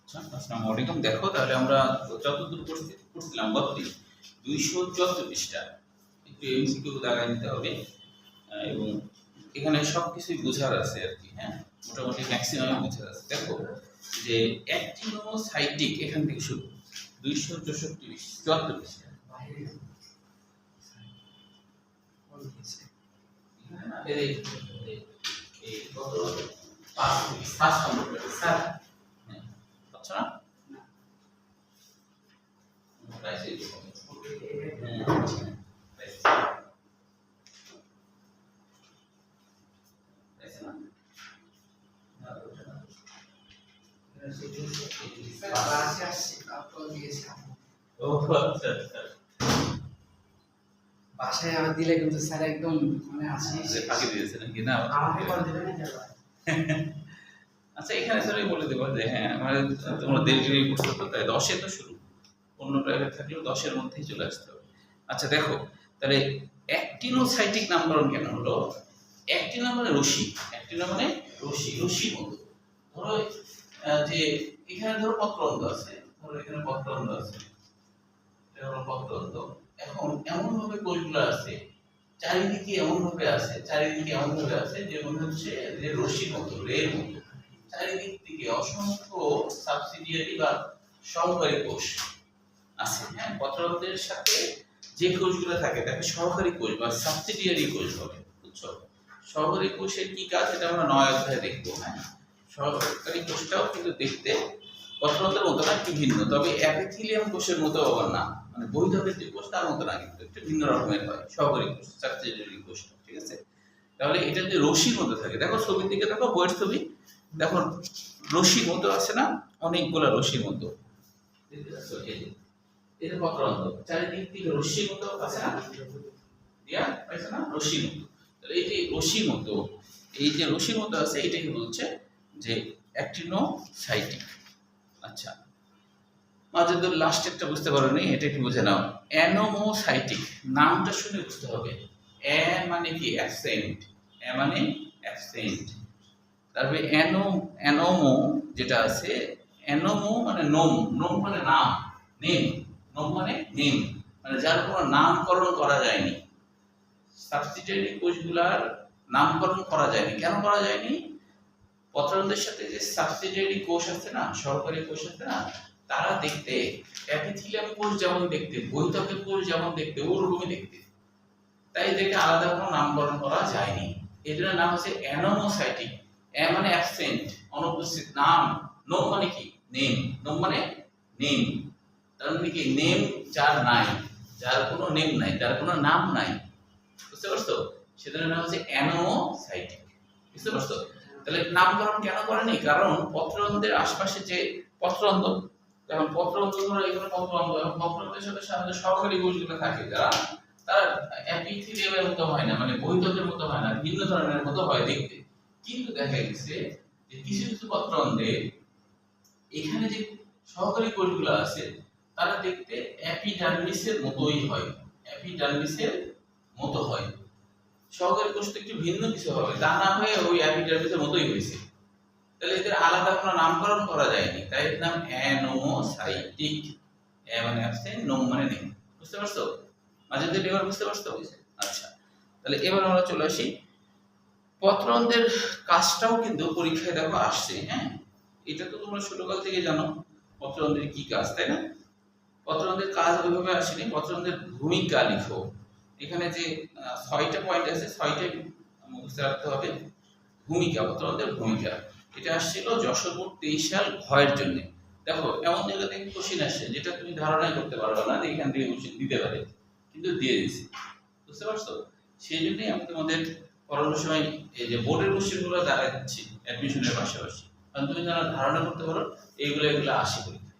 আসসালামু আলাইকুম। দেখো তাহলে আমরা যতদূর পড়ছিলাম গতদিন 214 পৃষ্ঠা একটু এমসিকিউ দাগায় নিতে হবে এবং এখানে সবকিছুই বোঝার আছে আর কি। হ্যাঁ, মোটামুটি ম্যাক্সিমাম বোঝার আছে। দেখো যে অ্যাক্টিনোসাইটিক এখান থেকে শুরু 264 পৃষ্ঠা। এই কত 5 নম্বর স্যার। আচ্ছা বাসায় আমি দিলে কিন্তু স্যার একদম মানে ফাঁকি দিয়েছে নাকি না? আচ্ছা এখানে স্যার বলে দেবো যে হ্যাঁ আমাদের তোমরা দেরি করছো তো, তাই 10-এ তো শুরু, অন্য প্রাইভেট থাকলেও 10-এর মধ্যেই চলে আসতে হবে। আচ্ছা দেখো তাহলে অ্যাক্টিনোসাইটিক নামকরণ কেন হলো? অ্যাক্টিনো মানে রশ্মি, অ্যাক্টিনো মানে রশ্মি মতো। ধরো যে এখানে ধরো পত্ররন্ধ্র আছে, ধরো এখানে পত্ররন্ধ্র আছে, এটা হলো পত্ররন্ধ্র। এখন এমন ভাবে কোষগুলো আছে, চারিদিকে এমন ভাবে আছে যে মনে হচ্ছে যে রশ্মির মতো, রের মতো। চারিদিক থেকে অসংখ্য সাবসিডিয়ারি বা সহকারী কোষ আছে। হ্যাঁ, পত্ররন্ধ্রের সাথে যে কোষগুলো থাকে তাকে সহকারী কোষ বা সাবসিডিয়ারি কোষ বলে। বুঝছো? সহকারী কোষের কি কাজ এটা আমরা 9 অধ্যায়ে দেখবো। হ্যাঁ, সহকারী কোষটাও কিন্তু দেখতে পত্ররন্ধ্রের মতো না, একটু ভিন্ন, তবে অ্যাপিথেলিয়াম কোষের মতো আবার না, মানে বহির্ধকের যে কোষ তার মতো না, কিন্তু একটু ভিন্ন রকমের হয় সহকারী কোষ, সাবসিডিয়ারি কোষটা। ঠিক আছে? তাহলে এটা যে রশ্মির মতো থাকে, দেখো ছবির দিকে দেখো, বইয়ের ছবি দেখো, রশ্মির মতো আছে না, অনেকগুলা রশ্মির মতো। এটা পত্ররন্ধ্র, চারিদিক থেকে রশ্মির মতো আছে না, দিয়া পাইছে না, রশ্মির মতো। তাহলে এই যে রশ্মির মতো, এই যে রশ্মির মতো আছে, এটাকে বলছে যে অ্যাক্টিনোসাইটিক। আচ্ছা মাঝে তো লাস্ট একটা বুঝতে পারোনি, এটা একটু বুঝে নাও। অ্যানোমোসাইটিক নামটা শুনে বুঝতে হবে। অ্যা মানে কি? অ্যাবসেন্ট। অ্যা মানে অ্যাবসেন্ট। তারপরে অ্যানোমো যেটা আছে, অ্যানোমো মানে নোম, নোম মানে নাম, নেম, নোম মানে নেম, মানে যার কোনো নামকরণ করা যায়নি। সাবসিডিয়ারি কোষগুলার নামকরণ করা যায়নি। কেন করা যায়নি? পত্ররন্ধ্রের সাথে যে সাবসিডিয়ারি কোষ আছে না, সহকারী কোষ আছে না, তারা দেখতে অ্যাপিথেলিয়াম কোষ যেমন দেখতে, বহির্ধকের কোষ যেমন দেখতে, ওরকমই দেখতে। তাই এদেরকে আলাদা কোনো নামকরণ করা যায়নি। এর জন্য নাম হচ্ছে অ্যানোমোসাইটিক। অ্যা মানে অ্যাবসেন্ট, অনুপস্থিত। নাম, নোম মানে কি? নেম, নোম মানে নেম। তার মানে কি? নেম যার নাই, যার কোনো নেম নাই, যার কোনো নাম নাই। বুঝতে পারছো? সেজন্য নাম হচ্ছে অ্যানোমোসাইটিক। বুঝতে পারছো? তাহলে নামকরণ কেন করেনি? কারণ পত্ররন্ধ্রের আশপাশে যে পত্ররন্ধ্র, যেমন পত্ররন্ধ্র ধরো এখানে পত্ররন্ধ্র, এবং পত্ররন্ধ্রের সাথে সাধারণত সহকারী কোষগুলো থাকে, যারা তারা অ্যাপিথেলিয়ামের মতো হয় না, মানে বহির্ধকের মতো হয় না, ভিন্ন ধরনের মতো হয় দেখতে। কিন্তু দেখা গেছে যে কিছু কিছু পত্ররন্ধ্রে এখানে যে সহকারী কোষগুলো আছে তারা দেখতে অ্যাপিডার্মিসের মতোই হয়, অ্যাপিডার্মিসের মতো হয়। সহকারী কোষ তো একটু ভিন্ন কিছু হবে, তা না হয়ে ওই অ্যাপিডার্মিসের মতোই হয়েছে। তাহলে এদের আলাদা কোনো নামকরণ করা যায়নি, তাই এর নাম অ্যানোমোসাইটিক। অ্যা মানে অ্যাবসেন্ট, নোম মানে নেই। বুঝতে পারছো? মাঝে মধ্যে এবার বুঝতে পারছো? আচ্ছা তাহলে এবার আমরা চলে আসি পত্ররন্ধ্রের কাজটাও কিন্তু পরীক্ষায় দেখো আসছে। হ্যাঁ, এটা তো তোমরা ছোটকাল থেকে জানো পত্ররন্ধ্রের কি কাজ, তাই না? পত্ররন্ধ্রের কাজ ওইভাবে আসেনি, পত্ররন্ধ্রের ভূমিকা লিখো। এখানে যে 6টা পয়েন্ট আছে, 6টাই মুখস্থ রাখতে হবে। ভূমিকা, পত্ররন্ধ্রের ভূমিকা, এটা আসছিল যশোরপুর 23 সাল ঘয়ের জন্য। দেখো এমন জায়গা থেকে কোশ্চেন আসছে যেটা তুমি ধারণাই করতে পারবে না যে এখান থেকে কোশ্চেন দিতে পারে, কিন্তু দিয়ে দিয়েছি। বুঝতে পারছো? সেই জন্যই আমি তোমাদের পড়ানোর সময় এই যে বোর্ডের কোশ্চেনগুলো দাঁড়ায় দিচ্ছি অ্যাডমিশনের পাশাপাশি, কারণ তুমি যেন ধারণা করতে পারো এগুলো আসে পরীক্ষায়,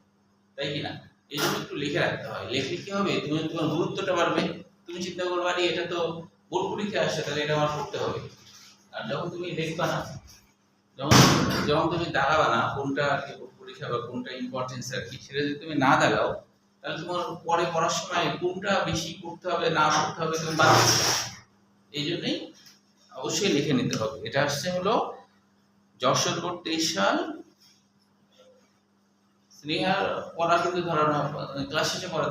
তাই কি না? এই জন্য একটু লিখে রাখতে হয়। লিখলে কি হবে, তুমি তোমার গুরুত্বটা বাড়বে। তুমি চিন্তা করবে আরে এটা তো বোর্ড পরীক্ষা আসছে, তাহলে এটা আমার পড়তে হবে। আর যখন তুমি লিখবা না, যখন তুমি দাগাবা না কোনটা পরীক্ষা বা কোনটা ইম্পর্টেন্স আর কি, সেটা যদি তুমি না দাগাও তাহলে তোমার পরে পড়ার সময় কোনটা বেশি করতে হবে না করতে হবে তুমি বাদ দিতে। এই জন্যই অবশ্যই লিখে নিতে হবে। এটা আসছে হলো যশোর বোর্ড 23 সাল স্নেহার পড়া কিন্তু ধরানো ক্লাস শেষে পড়া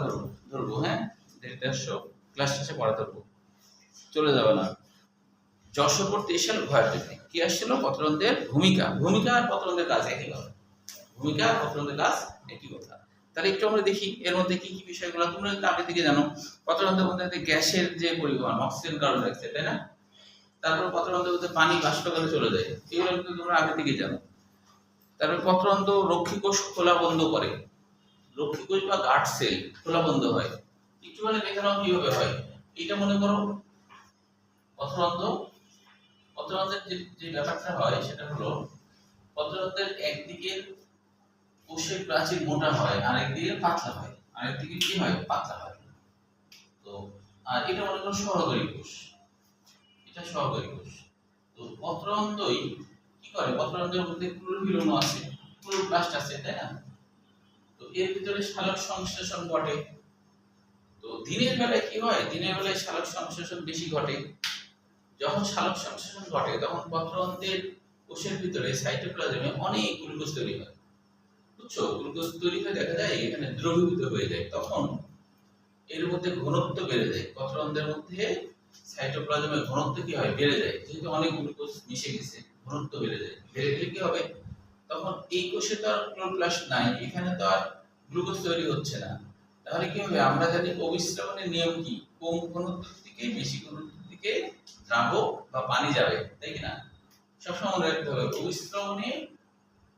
ধরবো, হ্যাঁ, ক্লাস শেষে পড়া ধরবো, চলে যাবে না। যশোরবর্তী এশাল ভয়ের জন্য কি আসছিল? পত্রন্তের ভূমিকা আর পত্রন্তের কাজ একই কথা, ভূমিকা আর পত্রন্তের কাজ একই কথা। তাহলে একটু আমরা দেখি এর মধ্যে কি কি বিষয়গুলো তোমরা কিন্তু আগে থেকে জানো। পত্রন্তের মধ্যে গ্যাসের যে পরিমাণ অক্সিজেন, কার্বন ডাই অক্সাইড, তাই না? তারপর পত্রন্তের মধ্যে পানি বাষ্পকালে চলে যায়, এগুলো কিন্তু তোমরা আগে থেকে জানো। তারপর পত্রন্ত্র রক্ষীকোষ খোলা বন্ধ করে, রক্ষীকোষ বা গার্ড সেল খোলা বন্ধ হয়। একটু মানে দেখে নাও কিভাবে হয়। এটা মনে করো পত্রন্ত্রের যে ব্যাপারটা হয় সেটা হলো পত্রন্ত্রের একদিকে কোষের প্রাচীর মোটা হয়, আরেকদিকে পাতলা হয়, আরেকদিকে কি হয়? পাতলা হয়। তো আর এটা মনে করো সহকারী কোষ, এটা সহকারী কোষ। তো পত্রন্ত্রই কি করে? পত্রন্ত্রের মধ্যে ক্লোরোফিল অণু আছে, ক্লোরোপ্লাস্ট আছে, তাই না? তো এর ভিতরে সালোক সংশ্লেষণ ঘটে। তো দিনের বেলায় কি হয়? দিনের বেলায় সালোক সংশ্লেষণ বেশি ঘটে। যখন সালোক সংশ্লেষণ ঘটে তখন পত্রন্ত্রের কোষের ভিতরে সাইটোপ্লাজমে অনেক গ্লুকোজ তৈরি হয়, বুঝছো? গ্লুকোজ তৈরি হয়ে দেখা যায় এখানে দ্রবীভূত হয়ে যায়, তখন এর মধ্যে ঘনত্ব বেড়ে যায়। পত্রন্ত্রের মধ্যে সাইটোপ্লাজমের ঘনত্ব কি হয়? বেড়ে যায়, যেহেতু অনেক গ্লুকোজ মিশে গেছে, ঘনত্ব বেড়ে যায়। বেড়ে গেলে কি হবে? তখন এই কোষে তো আর ক্লোরোপ্লাস্ট নাই, এখানে তো আর গ্লুকোজ তৈরি হচ্ছে না। তাহলে কি হবে? আমরা জানি অভিস্রবণের নিয়ম কি? কম ঘনত্ব থেকে বেশি ঘনত্বের দিকে দ্রাবক বা পানি যাবে, তাই কি না? সবসময় মনে রাখতে হবে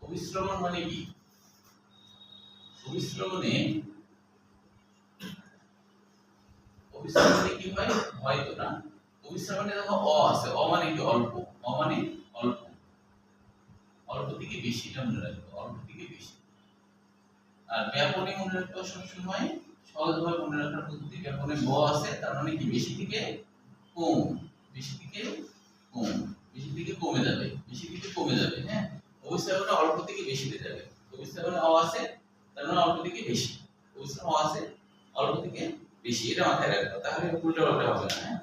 অভিস্রবণ মানে কি? অভিস্রবণে কি হয়? হয়তো না, অভিস্রবণে দেখো আছে, মানে কি? অল্প, মানে অল্প, অল্প থেকে বেশি, এটা মনে রাখবো, অল্প থেকে বেশি। আর ব্যাপনে মনে রাখতে সবসময় সহজভাবে মনে রাখার পদ্ধতি, ব্যাপনে আছে, তার মানে কি? বেশি থেকে কম, বেশি থেকে কম, বেশি থেকে কমে যাবে, বেশি থেকে কমে যাবে, হ্যাঁ। অভিস্রবণে অল্প থেকে বেশিতে যাবে, অভিস্রবণে আছে, তার মানে অল্প থেকে বেশি, অভিস্রবণ আছে, অল্প থেকে বেশি, এটা মাথায় রাখবে, তাহলে উল্টো পাল্টা হবে না, হ্যাঁ।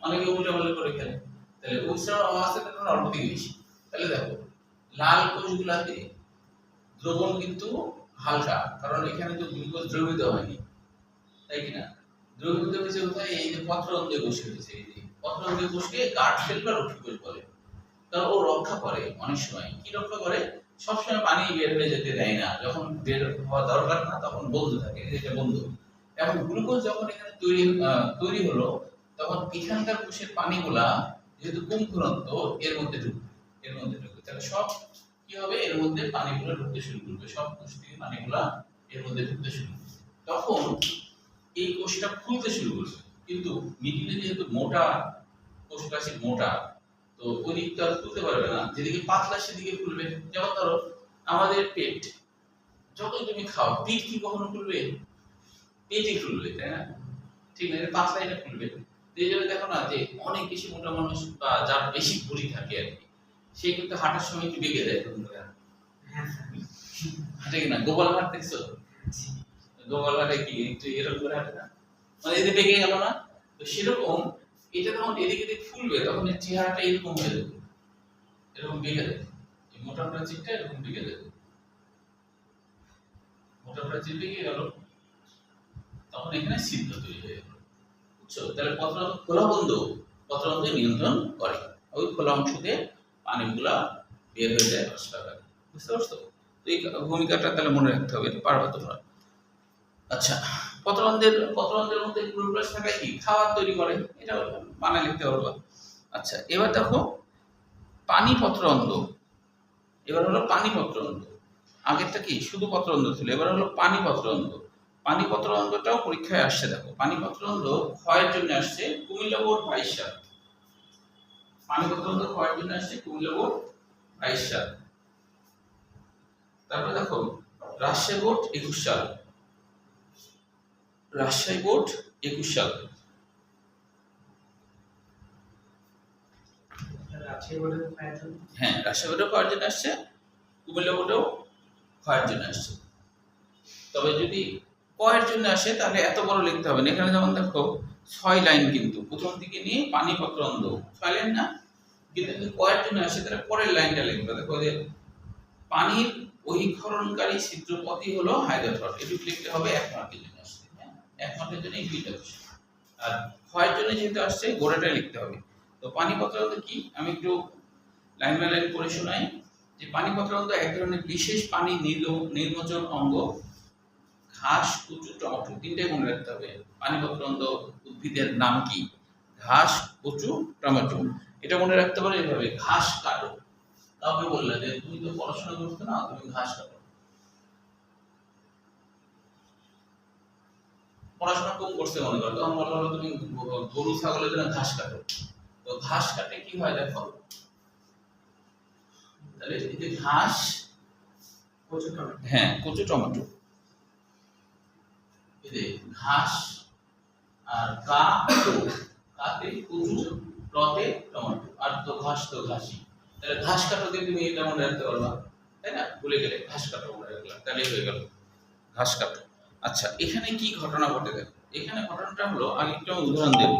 অনেকে উল্টো পাল্টা করে ফেলে। তাহলে অভিস্রবণ আছে, তার মানে অল্প থেকে বেশি। তাহলে দেখো লাল কোষগুলাতে দ্রবণ কিন্তু হালকা, কারণ এখানে তো গ্লুকোজ দ্রবীভূত হয়নি, তাই কি না? দ্রবীভূত হয়েছে কোথায়? এই যে পত্ররন্ধ্রে কোষ হয়েছে, এই যে পত্ররন্ধ্রে কোষকে গার্ড সেল বা রক্ষীকোষ বলে। কারণ ও রক্ষা করে, অনেক সময় কি রক্ষা করে? সবসময় পানি বের হয়ে যেতে দেয় না, যখন বের হওয়া দরকার না তখন বন্ধ থাকে, এটা বন্ধ। এখন গ্লুকোজ যখন এখানে তৈরি হলো, তখন এখানকার কোষের পানিগুলা যেহেতু কম ঘনত্ব, এর মধ্যে ঢুকবে, তাহলে সব কি হবে? এর মধ্যে পানিগুলো ঢুকতে শুরু করবে, সব কোষ থেকে পানিগুলা এর মধ্যে ঢুকতে শুরু করবে। তখন এই কোষটা ফুলতে শুরু করবে, কিন্তু মিডিলে যেহেতু মোটা, কোষ প্রাচীর মোটা, তো ওই দিকটা ফুলতে পারবে না, যেদিকে পাতলা সেদিকে ফুলবে। যেমন ধরো আমাদের পেট, যতই তুমি খাও, পেট কি কখনো ফুলবে? পেটই ফুলবে, তাই না? ঠিক আছে, পাতলা এটা ফুলবে। এই জন্য দেখো না যে অনেক বেশি মোটা মানুষ বা যার বেশি ভুঁড়ি থাকে আর কি, সে কিন্তু হাঁটার সময় একটু বেঁকে যায়, হাঁটে কিনা? গোপাল হাট দেখছো? গোপাল হাটে কি একটু এরকম করে হাঁটে না, মানে এদিকে বেঁকে গেল না? তো সেরকম এটা যখন এদিকে এদিকে ফুলবে, তখন এর চেহারাটা এরকম হয়ে যাবে, এরকম বেঁকে যাবে, এই মোটা প্রাচীরটা এরকম বেঁকে যাবে, মোটা প্রাচীর বেঁকে গেল, তখন এখানে ছিদ্র তৈরি হয়ে গেল, বুঝছো? তাহলে পত্ররন্ধ্র নিয়ন্ত্রণ করে, ওই খোলা অংশ দিয়ে পানিগুলা বের হয়ে যায় বাষ্পাকারে, বুঝতে পারছো? তো এই ভূমিকাটা তাহলে মনে রাখতে হবে, এটা পারবা তোমরা। আচ্ছা, পত্ররন্ধ্রের মধ্যে ক্লোরোপ্লাস্ট থাকায় কি খাবার তৈরি করে, এটা মানে লিখতে পারবা। আচ্ছা, এবার দেখো পানি পত্ররন্ধ্র, এবার হলো পানি পত্ররন্ধ্র। আগেরটা কি শুধু পত্ররন্ধ্র ছিল, এবার হলো পানি পত্ররন্ধ্র। পানি পত্ররন্ধ্রটাও পরীক্ষায় আসছে, দেখো পানি পত্ররন্ধ্র ক্ষয়ের জন্য আসছে কুমিল্লা বোর্ড 22 সাল, পানি পত্ররন্ধ্র ক্ষয়ের জন্য আসছে কুমিল্লা বোর্ড 22 সাল। তারপরে দেখো রাজশাহী বোর্ড 21 সাল, রাজশাহী বোর্ড 21 সাল। হ্যাঁ, রাজশাহী বোর্ডেও ক্ষয়ের জন্য আসছে, কুমিল্লা বোর্ডেও ক্ষয়ের জন্য আসছে। তবে যদি কয়ের জন্য আসে তাহলে এত বড় লিখতে হবে না, এখানে যেমন দেখো 6 লাইন, কিন্তু প্রথম দিকে নিয়ে পানি পত্ররন্ধ্র 6 লাইন না, কিন্তু যদি কয়ের জন্য আসে তাহলে পরের লাইনটা লিখবে। দেখো যে পানির বহিঃক্ষরণকারী ছিদ্রপথই হলো হাইড্রোথট। এটুকু লিখতে হবে 1 মার্কের জন্য আসছে, হ্যাঁ 1 মার্কের জন্য এই দুইটা বিষয়। আর ক্ষয়ের জন্য যেহেতু আসছে গোড়াটাই লিখতে হবে। তো পানিপত্র অন্ধ কি আমি একটু লাইন বাই লাইন পড়ে শোনাই। যে পানিপত্র অন্ধ এক ধরনের বিশেষ পানি নির্মোচন অঙ্গ। ঘাস, কচু, টমেটো তিনটাই মনে রাখতে হবে। পানিপত্র অন্ধ উদ্ভিদের নাম কি? ঘাস, কচু, টমেটো। এটা মনে রাখতে পারো এভাবে, ঘাস কাটো। কাউকে বললে যে তুমি তো পড়াশোনা করছো না, তুমি ঘাস কাটো। পড়াশোনা কম করছে মনে করো, তখন বলা হলো তুমি গরু ছাগলের জন্য ঘাস কাটো। তো ঘাস কাটে কি হয় দেখো, তাহলে এই যে ঘাস, কচু টমেটো। হ্যাঁ কচু টমেটো, এই যে ঘাস আর কাতে কচু, টতে টমেটো, আর তো ঘাস তো ঘাসই। তাহলে ঘাস কাটো দিয়ে তুমি এটা মনে রাখতে পারবা, তাই না? ভুলে গেলে ঘাস কাটো মনে রাখলাম, তাহলে হয়ে গেল ঘাস কাটো। আচ্ছা এখানে কি ঘটনা ঘটে দেখো, এখানে ঘটনাটা হলো, আগে একটু আমি উদাহরণ দেব।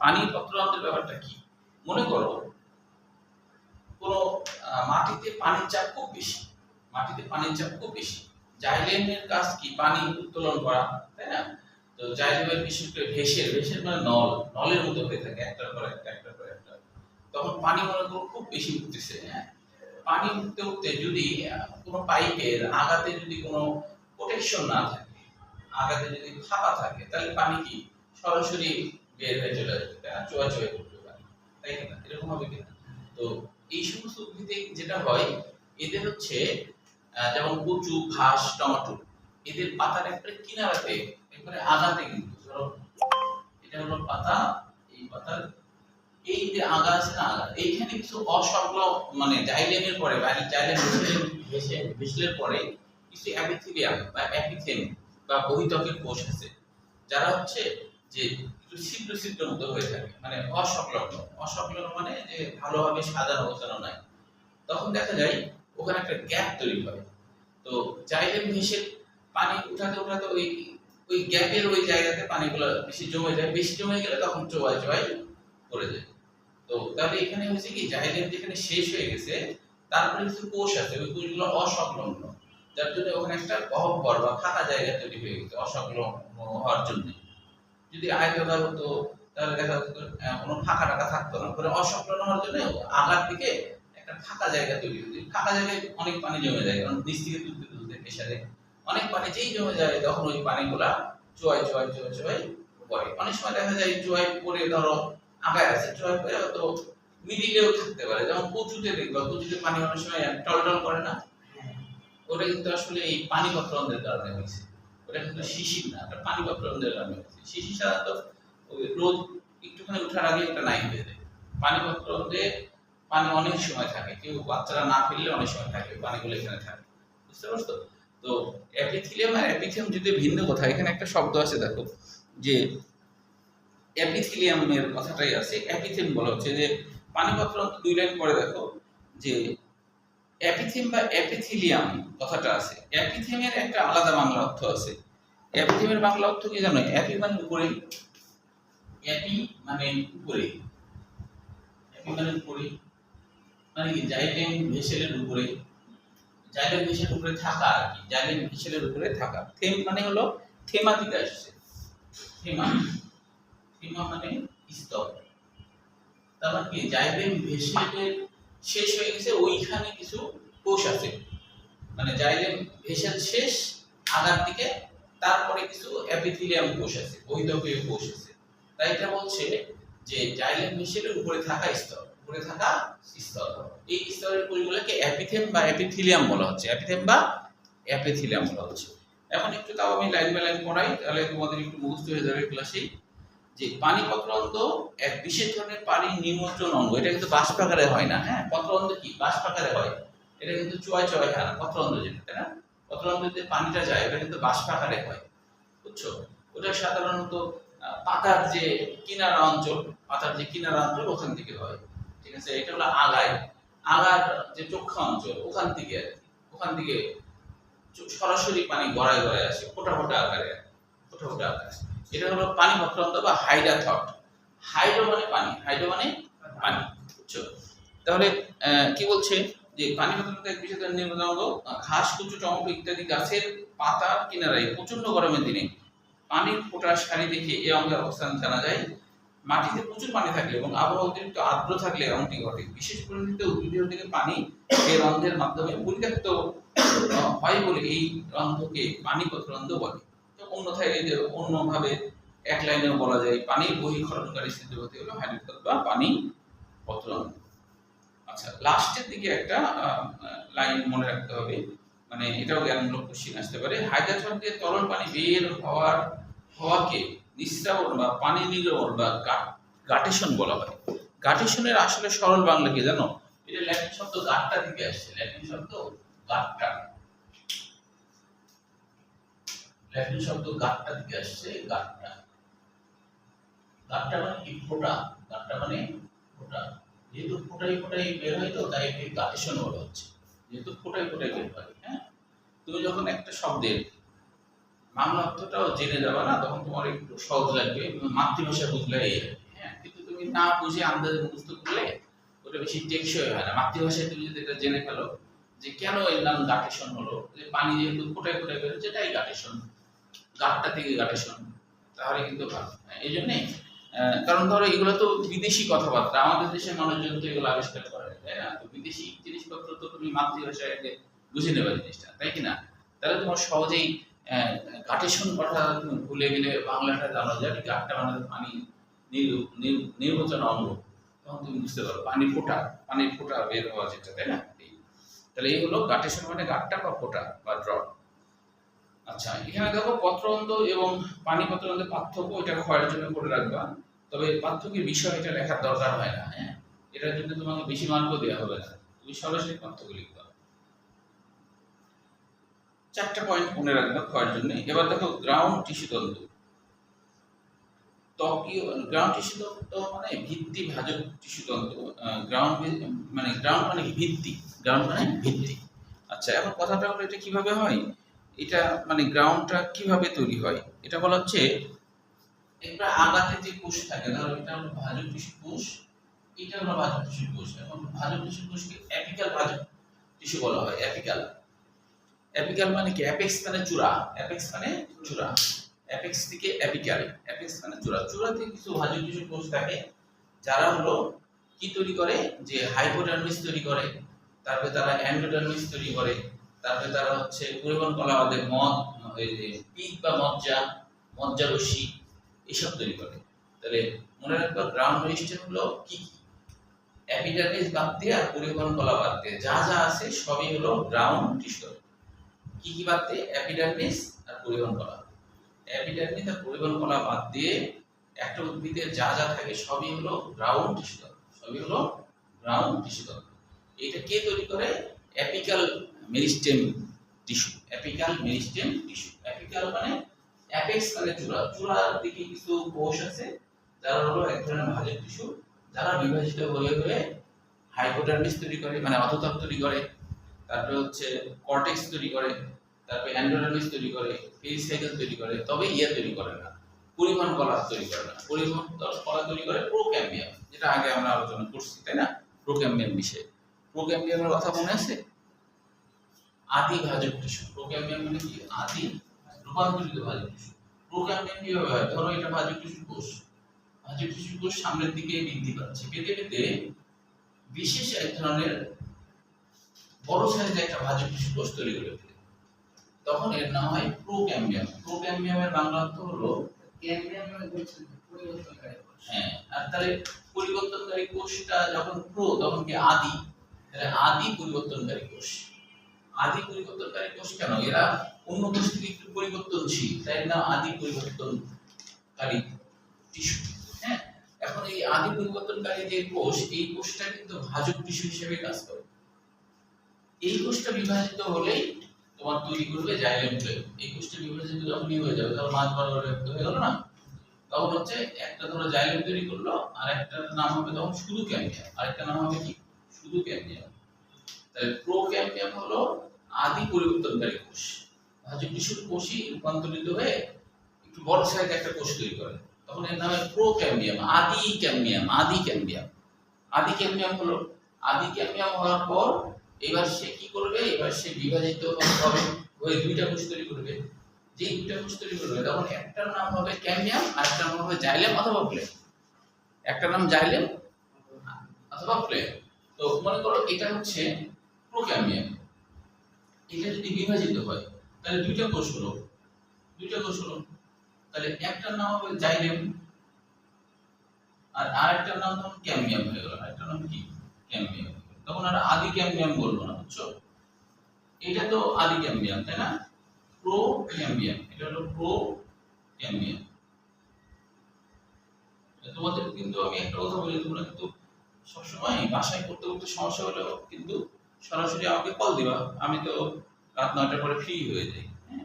পানিপত্র অন্ধের ব্যাপারটা কি, মনে করো কোনো মাটিতে পানির চাপ খুব বেশি, মাটিতে পানির চাপ খুব বেশি। জাইলেমের কাজ কি? পানি উত্তোলন করা, তাই না? তো জাইলেমের বিশেষ করে ভেসের মানে নলের মতো হয়ে থাকে, একটার পর একটা একটার পর একটা। তখন পানি মনে করো খুব বেশি উঠতেছে, হ্যাঁ পানি উঠতে উঠতে যদি কোনো পাইপের আগাতে যদি কোনো প্রোটেকশন না থাকে, আগাতে যদি ফাঁপা থাকে, তাহলে পানি কি সরাসরি বের হয়ে চলে যাবে, তাই না? চোয়া চোয়া করতে পারে, তাই কিনা? এরকম হবে কিনা? তো এই সমস্ত উদ্ভিদে যেটা হয়, এদের হচ্ছে যেমন কচু, ঘাস, টমেটো, এদের পাতার একটা কিনারাতে একবারে আগাতে, কিন্তু ধরো এটা হলো পাতা, এই পাতার এই যে আগা আছে না, আগা এইখানে কিছু অসংলগ্ন মানে জাইলেমের পরে বাইরে জাইলেম ভেসলের পরে কিছু অ্যাপিথেলিয়াম বা অ্যাপিথেম বা বহিত্বকের কোষ আছে, যারা হচ্ছে যে একটু ছিদ্র ছিদ্র মতো হয়ে থাকে, মানে অসংলগ্ন মানে যে ভালোভাবে সাজানো গোছানো নাই। তখন দেখা যায় ওখানে একটা গ্যাপ তৈরি হয়। তো জাইলেম ভেসে পানি উঠাতে উঠাতে ওই ওই গ্যাপের ওই জায়গাতে পানিগুলো বেশি জমে যায়, বেশি জমে গেলে তখন চোয়াই চোয়াই পড়ে যায়। তো তাহলে এখানে হচ্ছে কি, জাইলেম যেখানে শেষ হয়ে গেছে, তারপরে কিছু কোষ আছে, ওই কোষগুলো অসংলগ্ন, যার জন্য ওখানে একটা গহ্বর বা ফাঁকা জায়গা তৈরি হয়ে গেছে অসংলগ্ন হওয়ার জন্য। যদি আয়তাকার হতো তাহলে দেখা যেত কোনো ফাঁকা টাকা থাকতো না, করে অসংলগ্ন হওয়ার জন্য আগার দিকে একটা ফাঁকা জায়গা তৈরি হয়েছে। ফাঁকা জায়গায় অনেক পানি জমে যায়, কারণ নিচ থেকে তুলতে তুলতে প্রেসারে অনেক পানি যেই জমে যায়, তখন ওই পানিগুলা চোয়াই চোয়াই চোয়াই চোয়াই পড়ে। অনেক সময় দেখা যায় চোয়াই পড়ে, ধরো আগায় আছে, চোয়াই পড়ে হয়তো মিডিলেও থাকতে পারে। যেমন কচুতে দেখবা, কচুতে পানি অনেক সময় টলটল করে না, ওটা কিন্তু আসলে এই পানিপত্র অন্ধের কারণে হয়েছে। ওটা কিন্তু শিশির না, ওটা পানিপত্র অন্ধের কারণে হয়েছে। শিশির সাধারণত ওই রোদ একটুখানি ওঠার আগে ওটা নাই হয়ে যায়। পানিপত্র অন্ধে পানি অনেক সময় থাকে, কেউ বাচ্চারা না ফেললে অনেক সময় থাকে, পানিগুলো এখানে থাকে, বুঝতে পারছো? তো অ্যাপিথিলিয়াম আর অ্যাপিথিয়াম যদি ভিন্ন কথা, এখানে একটা শব্দ আছে দেখো, যে অ্যাপিথিলিয়ামের কথাটাই আছে, অ্যাপিথিয়াম বলা হচ্ছে যে পানিপত্র অন্ধ 2 লাইন পরে দেখো যে অ্যাপিথিম বা অ্যাপিথিলিয়াম কথাটা আছে। অ্যাপিথিমের একটা আলাদা বাংলা অর্থ আছে। অ্যাপিথিমের বাংলা অর্থ কি জানো? অ্যাপি মানে উপরে, অ্যাপি মানে উপরে, অ্যাপি মানে উপরে, মানে কি জাইলেম ভেসেলের উপরে, জাইলেম ভেসেলের উপরে থাকা আর কি, জাইলেম ভেসেলের উপরে থাকা। থেম মানে হলো থেমা থেকে আসছে, থেমা, থেমা মানে স্তর। তার মানে কি জাইলেম ভেসেলের শেষ হয়ে গেছে, ওইখানে কিছু কোষ আছে, মানে জাইলেম ভেসেল শেষ আগার দিকে, তারপরে কিছু অ্যাপিথিলিয়াম কোষ আছে, বহিত্বকীয় কোষ আছে। তাই এটা বলছে যে জাইলেম ভেসেলের উপরে থাকা স্তর, উপরে থাকা স্তর, এই স্তরের কোষগুলোকে অ্যাপিথেম বা অ্যাপিথিলিয়াম বলা হচ্ছে, অ্যাপিথেম বা অ্যাপিথিলিয়াম বলা হচ্ছে। এখন একটু তাও আমি লাইন বাই লাইন পড়াই, তাহলে তোমাদের একটু মুখস্থ হয়ে যাবে ক্লাসেই। যে পানিপত্র অন্ধ এক বিশেষ ধরনের পানি নিমজ্জন অঙ্গ, এটা কিন্তু বাষ্পাকারে হয় না, হ্যাঁ পত্র অন্ধ কি বাষ্পাকারে হয়, এটা কিন্তু চোয়াই চোয়াই হয় না পত্র অন্ধ যেটা, তাই না? পত্র অন্ধ যে পানিটা যায় ওটা কিন্তু বাষ্পাকারে হয়, বুঝছো? ওটা সাধারণত পাতার যে কিনারা অঞ্চল, পাতার যে কিনারা অঞ্চল ওখান থেকে হয়, ঠিক আছে? এটা হলো আগায়, আগার যে চোখা অঞ্চল ওখান থেকে আর কি, ওখান থেকে সরাসরি পানি গড়ায় গড়ায় আসে, ফোটা ফোটা আকারে, ফোটা ফোটা আকারে। এটা হলো পানিপত্র অন্ধ বা হাইড্রাথট। হাইড্রো মানে পানি, হাইড্রো মানে পানি, বুঝছো? তাহলে কি বলছে, যে পানি প্রথমত এক বিশেষ নির্মাণাঙ্গ ঘাস, কুচু, টমেটো ইত্যাদি গাছের পাতার কিনারায় প্রচন্ড গরমের দিনে পানির ফোঁটার সারি দেখে এই অঙ্গের অবস্থান জানা যায়। মাটিতে প্রচুর পানি থাকলে এবং আবহাওয়া অতিরিক্ত আর্দ্র থাকলে এমনটি ঘটে। বিশেষ পরিণতিতে উদ্ভিদের দিকে পানি এই রন্ধ্রের মাধ্যমে পরিত্যক্ত হয় বলে এই রন্ধ্রকে পানি পত্ররন্ধ্র বলে। তো অন্যথায় এই যে অন্যভাবে এক লাইনেও বলা যায় পানির বহিঃক্ষরণকারী ছিদ্রপথই হলো হাইড্রোপথ বা পানি পত্ররন্ধ্র। আচ্ছা, লাস্টের দিকে একটা লাইন মনে রাখতে হবে, মানে এটাও জ্ঞানমূলক কোশ্চেন আসতে পারে। হাইড্রোপথ দিয়ে তরল পানি বের হওয়াকে নিঃস্রাবন বা পানি নির্গমন বা গাটেশন বলা হয়। গাটেশনের আসলে সরল বাংলা কি জানো? এটা ল্যাটিন শব্দ গাট্টা থেকে আসছে। ল্যাটিন শব্দ গাট্টা, ল্যাটিন শব্দ গাট্টা থেকে আসছে। গাট্টা, গাট্টা মানে কি? ফোঁটা। গাট্টা মানে ফোঁটা। যেহেতু ফোঁটাই ফোঁটাই বের হয় তো তাই একে গাটেশন বলা হচ্ছে, যেহেতু ফোঁটাই ফোঁটাই বের হয়। হ্যাঁ, তুমি যখন একটা শব্দের বাংলা অর্থটাও জেনে যাবে না, তখন তোমার একটু সহজ লাগবে, মাতৃভাষা বুঝলে এই আর কি। হ্যাঁ, কিন্তু তুমি না বুঝে আন্দাজে মুখস্থ করলে ওটা বেশি টেকসই হয় না। মাতৃভাষায় তুমি যদি এটা জেনে ফেলো যে কেন এর নাম গাটেশন হলো, যে পানি যেহেতু ফোঁটায় ফোঁটায় বের হচ্ছে এটাই গাটেশন, গাট্টা থেকে গাটেশন, তাহলে কিন্তু ভালো। এই জন্যে কারণ ধরো এগুলো তো বিদেশি কথাবার্তা, আমাদের দেশের মানুষজন তো এগুলো আবিষ্কার করে, তাই না? তো বিদেশি জিনিসপত্র তো তুমি মাতৃভাষায় বুঝে নেবে জিনিসটা, তাই কি না? তাহলে তোমার সহজেই গাটেশন কথা তুমি ভুলে গেলে বাংলাটা জানো যায় গাট্টা মানে পানি নির্বাচন অঙ্গ, তখন তুমি বুঝতে পারো পানি ফোঁটা, পানির ফোঁটা বের হওয়া যেটা, তাই না? তাহলে এই হলো গাটেশন মানে গাট্টা বা ফোঁটা বা ড্রপ। আচ্ছা, এখানে দেখো পত্ররন্ধ্র এবং পানি পত্ররন্ধ্রের পার্থক্য, এটা ক্ষয়ের জন্য করে রাখবা, তবে পার্থক্যের বিষয় এটা লেখার দরকার হয় না। হ্যাঁ, এটার জন্য তোমাকে বেশি মার্কও দেওয়া হবে না, তুমি সরাসরি পার্থক্য লিখবা। 4টা পয়েন্ট মনে রাখবা ক্ষয়ের জন্য। এবার দেখো গ্রাউন্ড টিস্যু তন্তু। ত্বকীয় গ্রাউন্ড টিস্যু তন্তু মানে ভিত্তি ভাজক টিস্যু তন্তু। গ্রাউন্ড মানে ভিত্তি, গ্রাউন্ড মানে ভিত্তি। আচ্ছা, এখন কথাটা হলো এটা কিভাবে হয়, এটা মানে গ্রাউন্ডটা কিভাবে তৈরি হয়, এটা বলা হচ্ছে একটা আগাতে যে কোষ থাকে, ধরো এটা হলো ভাজক টিস্যু কোষ, এটা হলো ভাজক টিস্যু কোষ। এখন ভাজক টিস্যু কোষকে অ্যাপিক্যাল ভাজক টিস্যু বলা হয়। অ্যাপিক্যাল, অ্যাপিক্যাল মানে কি? অ্যাপেক্স মানে চূড়া, অ্যাপেক্স মানে চূড়া, অ্যাপেক্স থেকে অ্যাপিক্যাল, অ্যাপেক্স মানে চূড়া। চূড়াতে কিছু ভাজক টিস্যু কোষ থাকে যারা হলো কি তৈরি করে, যে হাইপোডার্মিস তৈরি করে, তারপরে তারা এন্ডোডার্মিস তৈরি করে, তারপরে তারা হচ্ছে পরিবহন কলাবাদের মদ, এই যে পিক বা মজ্জা রশ্মি এসব তৈরি করে। তাহলে মনে রাখবা গ্রাউন্ড রেজিস্ট্যান্ট হলো কি কি? এপিডার্মিস বাদ দিয়ে আর পরিবহন কলা বাদ দিয়ে যা যা আছে সবই হলো গ্রাউন্ড টিস্যু। কি কি বাদ দিয়ে? এপিডার্মিস আর পরিবহন কলা। এপিডার্মিস আর পরিবহন কলা বাদ দিয়ে একটা উদ্ভিদের যা যা থাকে সবই হলো গ্রাউন্ড টিস্যু, সবই হলো গ্রাউন্ড টিস্যু। এটা কে তৈরি করে? Apical meristem tissue. Apical meristem tissue, apical মানে অ্যাপেক্স মানে চূড়া, চূড়ার দিকে কিছু কোষ আছে যারা হলো এক ধরনের ভাজক টিস্যু, যারা বিভাজিত হয়ে হয়ে হাইপোডার্মিস তৈরি করে মানে অধোত্বক তৈরি করে, তারপরে হচ্ছে কর্টেক্স তৈরি করে, তারপরে এন্ডোডার্মিস তৈরি করে, পেরিসাইকেল তৈরি করে, তবে তৈরি করে না, পরিবহন কলা তৈরি করে না। পরিবহন কলা তৈরি করে প্রোক্যাম্বিয়াম, যেটা আগে আমরা আলোচনা করছি, তাই না? প্রোক্যাম্বিয়াম বিষয়ে। প্রোক্যাম্বিয়ামের কথা মনে আছে? আদি ভাজক টিস্যু। প্রোক্যাম্বিয়াম মানে কি? আদি রূপান্তরিত ভাজক টিস্যু। প্রোক্যাম্বিয়াম কিভাবে হয়? ধরো এটা ভাজক টিস্যু কোষ, ভাজক টিস্যু কোষ সামনের দিকে বৃদ্ধি পাচ্ছে, পেতে পেতে বিশেষ এক ধরনের বড় সাইজের একটা ভাজক টিস্যু কোষ তৈরি করে ফেলে, তখন এর নাম হয় প্রোক্যাম্বিয়াম। প্রোক্যাম্বিয়ামের বাংলা অর্থ হলো ক্যাম্বিয়াম মানে বলছেন পরিবর্তনকারী কোষ। হ্যাঁ, আর তাহলে পরিবর্তনকারী কোষটা যখন প্রো তখন কি আদি, তাহলে আদি পরিবর্তনকারী কোষ। আদি পরিবর্তনকারী কোষ কেন? এরা অন্য কোষ থেকে একটু পরিবর্তনশীল, তাই না আদি পরিবর্তনকারী টিস্যু। হ্যাঁ, এখন এই আদি পরিবর্তনকারী যে কোষ, এই কোষটা কিন্তু ভাজক টিস্যু হিসেবে কাজ করে। এই কোষটা বিভাজিত হলেই তোমার তৈরি করবে জাইলেম ফ্লেম। এই কোষটা বিভাজিত যখনই হয়ে যাবে, ধরো মাছ বরাবর হয়ে গেল না, তখন হচ্ছে একটা ধরো জাইলেম তৈরি করলো, আর একটার নাম হবে তখন শুধু ক্যাম্বিয়াম, আরেকটা নাম হবে কি? শুধু ক্যাম্বিয়াম। তাহলে প্রোক্যাম্বিয়াম হলো আদি পরিবর্তনকারী কোষ। ভাজক টিস্যুর কোষই রূপান্তরিত হয়ে একটু বড় সাইজের একটা কোষ তৈরি করে, তখন এর নাম হয় প্রোক্যাম্বিয়াম। আদি ক্যাম্বিয়াম হলো আদি ক্যাম্বিয়াম হওয়ার পর এবার সে কি করবে, এবার সে বিভাজিত হবে, ওই দুইটা কোষ তৈরি করবে। যে দুইটা কোষ তৈরি করবে তখন একটার নাম হবে ক্যাম্বিয়াম আর একটার নাম হবে জাইলেম অথবা ফ্লেম। একটা নাম জাইলেম অথবা ফ্লেম। তো মনে করো এটা হচ্ছে প্রোক্যাম্বিয়াম। এটা যদি বিভাজিত হয় তাহলে দুইটা কোষ হলো, তাহলে একটার নাম হবে জাইলেম আর আরেকটার নাম তখন ক্যাম্বিয়াম হয়ে গেল। আরেকটার নাম কি? ক্যাম্বিয়াম। তখন আর আদি ক্যাম্বিয়াম বলবো না, বুঝছো? এটা তো আদি ক্যাম্বিয়াম, তাই না? প্রো ক্যাম্বিয়াম, এটা হলো প্রো ক্যাম্বিয়াম। তোমাদের কিন্তু আমি একটা কথা বলি, তোমরা কিন্তু সবসময় বাসায় করতে করতে সমস্যা হলেও কিন্তু সরাসরি আমাকে কল দিবা। আমি তো রাত 9টার পরে ফ্রি হয়ে যাই। হ্যাঁ,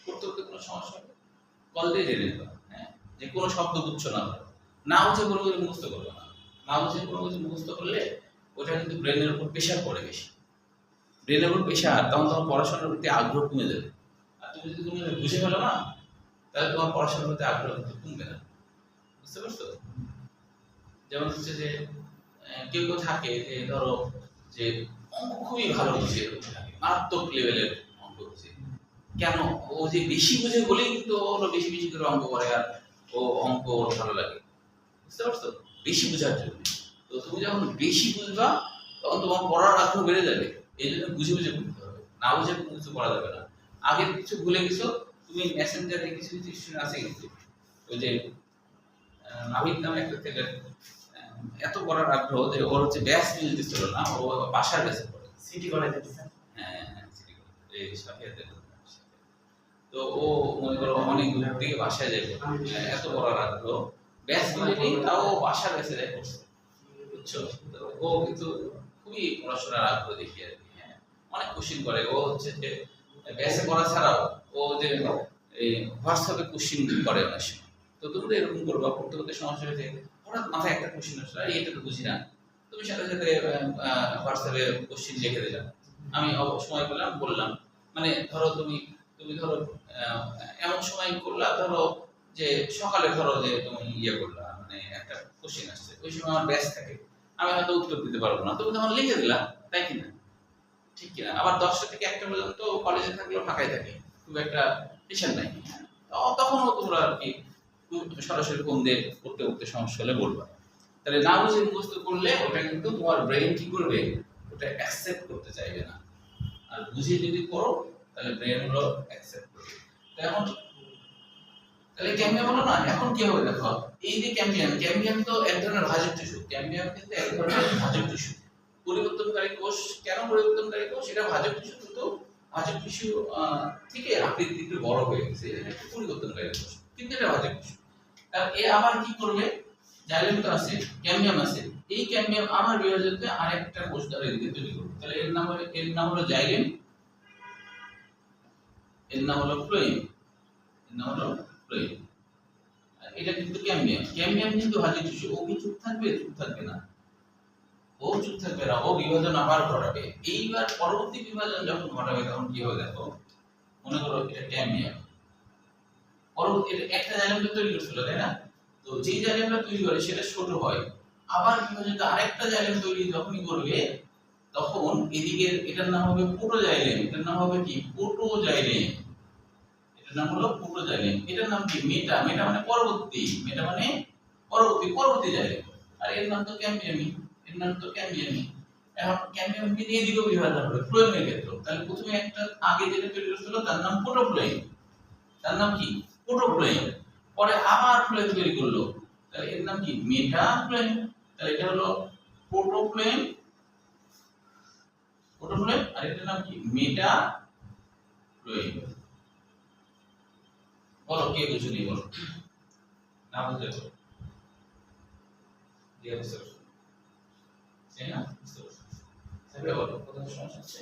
করতে করতে কোনো সমস্যা হলে কল দিয়ে জেনে নেবা। হ্যাঁ, যে কোনো শব্দ বুঝছো না, না বুঝে কোনো কিছু মুখস্থ করবে না। না বুঝে কোনো কিছু মুখস্থ করলে ওটা কিন্তু ব্রেনের উপর প্রেশার পড়ে বেশি। ব্রেনের উপর প্রেশার, তখন তোমার পড়াশোনার প্রতি আগ্রহ কমে যাবে। আর তুমি বুঝে ফেলো না, তাহলে তোমার পড়াশোনার প্রতি আগ্রহ কিন্তু কমবে না। বুঝতে পারছো? যেমন হচ্ছে যে কেউ কেউ থাকে যে ধরো যে অঙ্ক খুবই ভালো বুঝে, এরকম থাকে মারাত্মক লেভেলের অঙ্ক বুঝে। কেন? ও যে বেশি বুঝে বলেই কিন্তু ওরা বেশি বেশি করে অঙ্ক করে, আর ও অঙ্ক ওর ভালো লাগে। বুঝতে পারছো? বেশি বোঝার জন্য। তো তুমি যখন বেশি বুঝবা তখন তোমার পড়ার আগ্রহ বেড়ে যাবে। এই জন্য বুঝে বুঝে পড়তে হবে, না বুঝে কোনো কিছু করা যাবে না। আগে কিছু ভুলে গেছো, তুমি মেসেঞ্জারে কিছু কিছু স্টুডেন্ট আছে কিন্তু ওই যে নাবিদ নামে একটা ছেলে, এত পড়ার আগ্রহ যে ওর হচ্ছে ব্যাস নিয়ে দিচ্ছিল না, ও বাসার ব্যাসে পড়ে সিটি কলেজে স্যার। হ্যাঁ হ্যাঁ, সিটি কলেজে, এই সাথে। তো ও মনে করো অনেক দূর থেকে বাসায় যায়, এত পড়ার আগ্রহ ব্যাস মিলেনি, তাও বাসার ব্যাসে যায় পড়ছে। বুঝছো? তো ও কিন্তু খুবই পড়াশোনার আগ্রহ দেখি আর কি। হ্যাঁ, অনেক কোশ্চিন করে। ও হচ্ছে যে ব্যাসে পড়া ছাড়াও ও যে এই হোয়াটসঅ্যাপে কোশ্চিন করে অনেক সময়। তো তোমরা এরকম করবা, পড়তে পড়তে সমস্যা হয়েছে, হঠাৎ মাথায় একটা কোশ্চিন আসলো, এটা তো বুঝি না, তুমি সাথে সাথে হোয়াটসঅ্যাপে কোশ্চিন লিখে দিলাম। আমি সময় পেলাম বললাম, মানে ধরো তুমি তুমি ধরো এমন সময় করলা, ধরো যে সকালে ধরো যে তুমি ইয়ে করলা, মানে একটা কোশ্চিন আসছে, ওই সময় আমার ব্যাস থাকে, আমি হয়তো উত্তর দিতে পারবো না, তুমি তখন লিখে দিলা, তাই কিনা? ঠিক কিনা? আবার 10টা থেকে 1টা পর্যন্ত কলেজে থাকলেও ফাঁকাই থাকে, খুব একটা টেনশন নাই। তখনও তোমরা আর কি সরাসরি ফোন দিয়ে করতে করতে সমস্যা হলে বলবা। তাহলে না বুঝে মুখস্থ করলে ওটা কিন্তু তোমার ব্রেন কি করবে, ওটা অ্যাকসেপ্ট করতে চাইবে না। আর বুঝে যদি করো তাহলে ব্রেন হলো অ্যাকসেপ্ট করবে। এখন তাহলে ক্যাম্বিয়াম হলো না। এখন কি হবে দেখো, এই যে ক্যাম্বিয়াম তো এক ধরনের ভাজক টিস্যু। ক্যাম্বিয়াম কিন্তু এক ধরনের ভাজক টিস্যু, পরিবর্তনকারী কোষ। কেন পরিবর্তনকারী কোষ? এটা ভাজক টিস্যু, কিন্তু ভাজক টিস্যু থেকে আকৃতি একটু বড় হয়ে গেছে, এটা একটা পরিবর্তনকারী কোষ, কিন্তু এটা ভাজক টিস্যু। তাহলে এ আবার কি করবে? জাইলেম তো আছে, ক্যাম্বিয়াম আছে, এই ক্যাম্বিয়াম আবার বিভাজিত আরেকটা কোষ দ্বারা এদিকে তৈরি করবে। তাহলে এর নাম হলো জাইলেম, এর নাম হলো ফ্লোয়েম, এর নাম হলো ফ্লোয়েম। এটা কিন্তু ক্যাম্বিয়াম কিন্তু ভাজক টিস্যু। ও কি চুপ থাকবে? চুপ থাকবে না, ও চুপ থাকবে না, ও বিভাজন আবার ঘটাবে। এইবার পরবর্তী বিভাজন যখন ঘটাবে তখন কি হবে দেখো, মনে করো এটা ক্যাম্বিয়াম, পরবর্তী এটা একটা জাইলেম তৈরি করছিল, তাই না? তো যে জাইলেমটা তৈরি করে সেটা ছোট হয়, আবার বিভাজিত আরেকটা জাইলেম তৈরি যখনই করবে তখন এদিকে এটার নাম হবে প্রোটোজাইলেম। এটার নাম হবে কি? প্রোটোজাইলেম। এটার নাম হলো প্রোটোজাইলেম। এটার নাম কি? মেটা। মেটা মানে পরবর্তী, মেটা মানে পরবর্তী জাইলেম। আর এর নাম তো ক্যাম্বিয়ামই, এর নাম তো ক্যাম্বিয়ামই। এখন ক্যাম্বিয়ামকে নিয়ে দিকেও বিভাজন হবে ফ্লোয়েমের ক্ষেত্রে। তাহলে প্রথমে একটা আগে যেটা তৈরি করেছিল তার নাম প্রোটোফ্লোয়েম, তার নাম কি? প্রোটোফ্লোয়েম। পরে আবার ফ্লোয়েম তৈরি করলো, তাহলে এর নাম কি? মেটাফ্লোয়েম। তাহলে এটা হলো প্রোটোফ্লোয়েম, আর এটার নাম কি? মেটাফ্লোয়েম। বলো কে বুঝুনি? বলো, না বুঝলে বলো। দিয়ে বুঝতে পারছো? তাই না? বুঝতে পারছো? তাহলে বলো কোথাও সমস্যা হচ্ছে?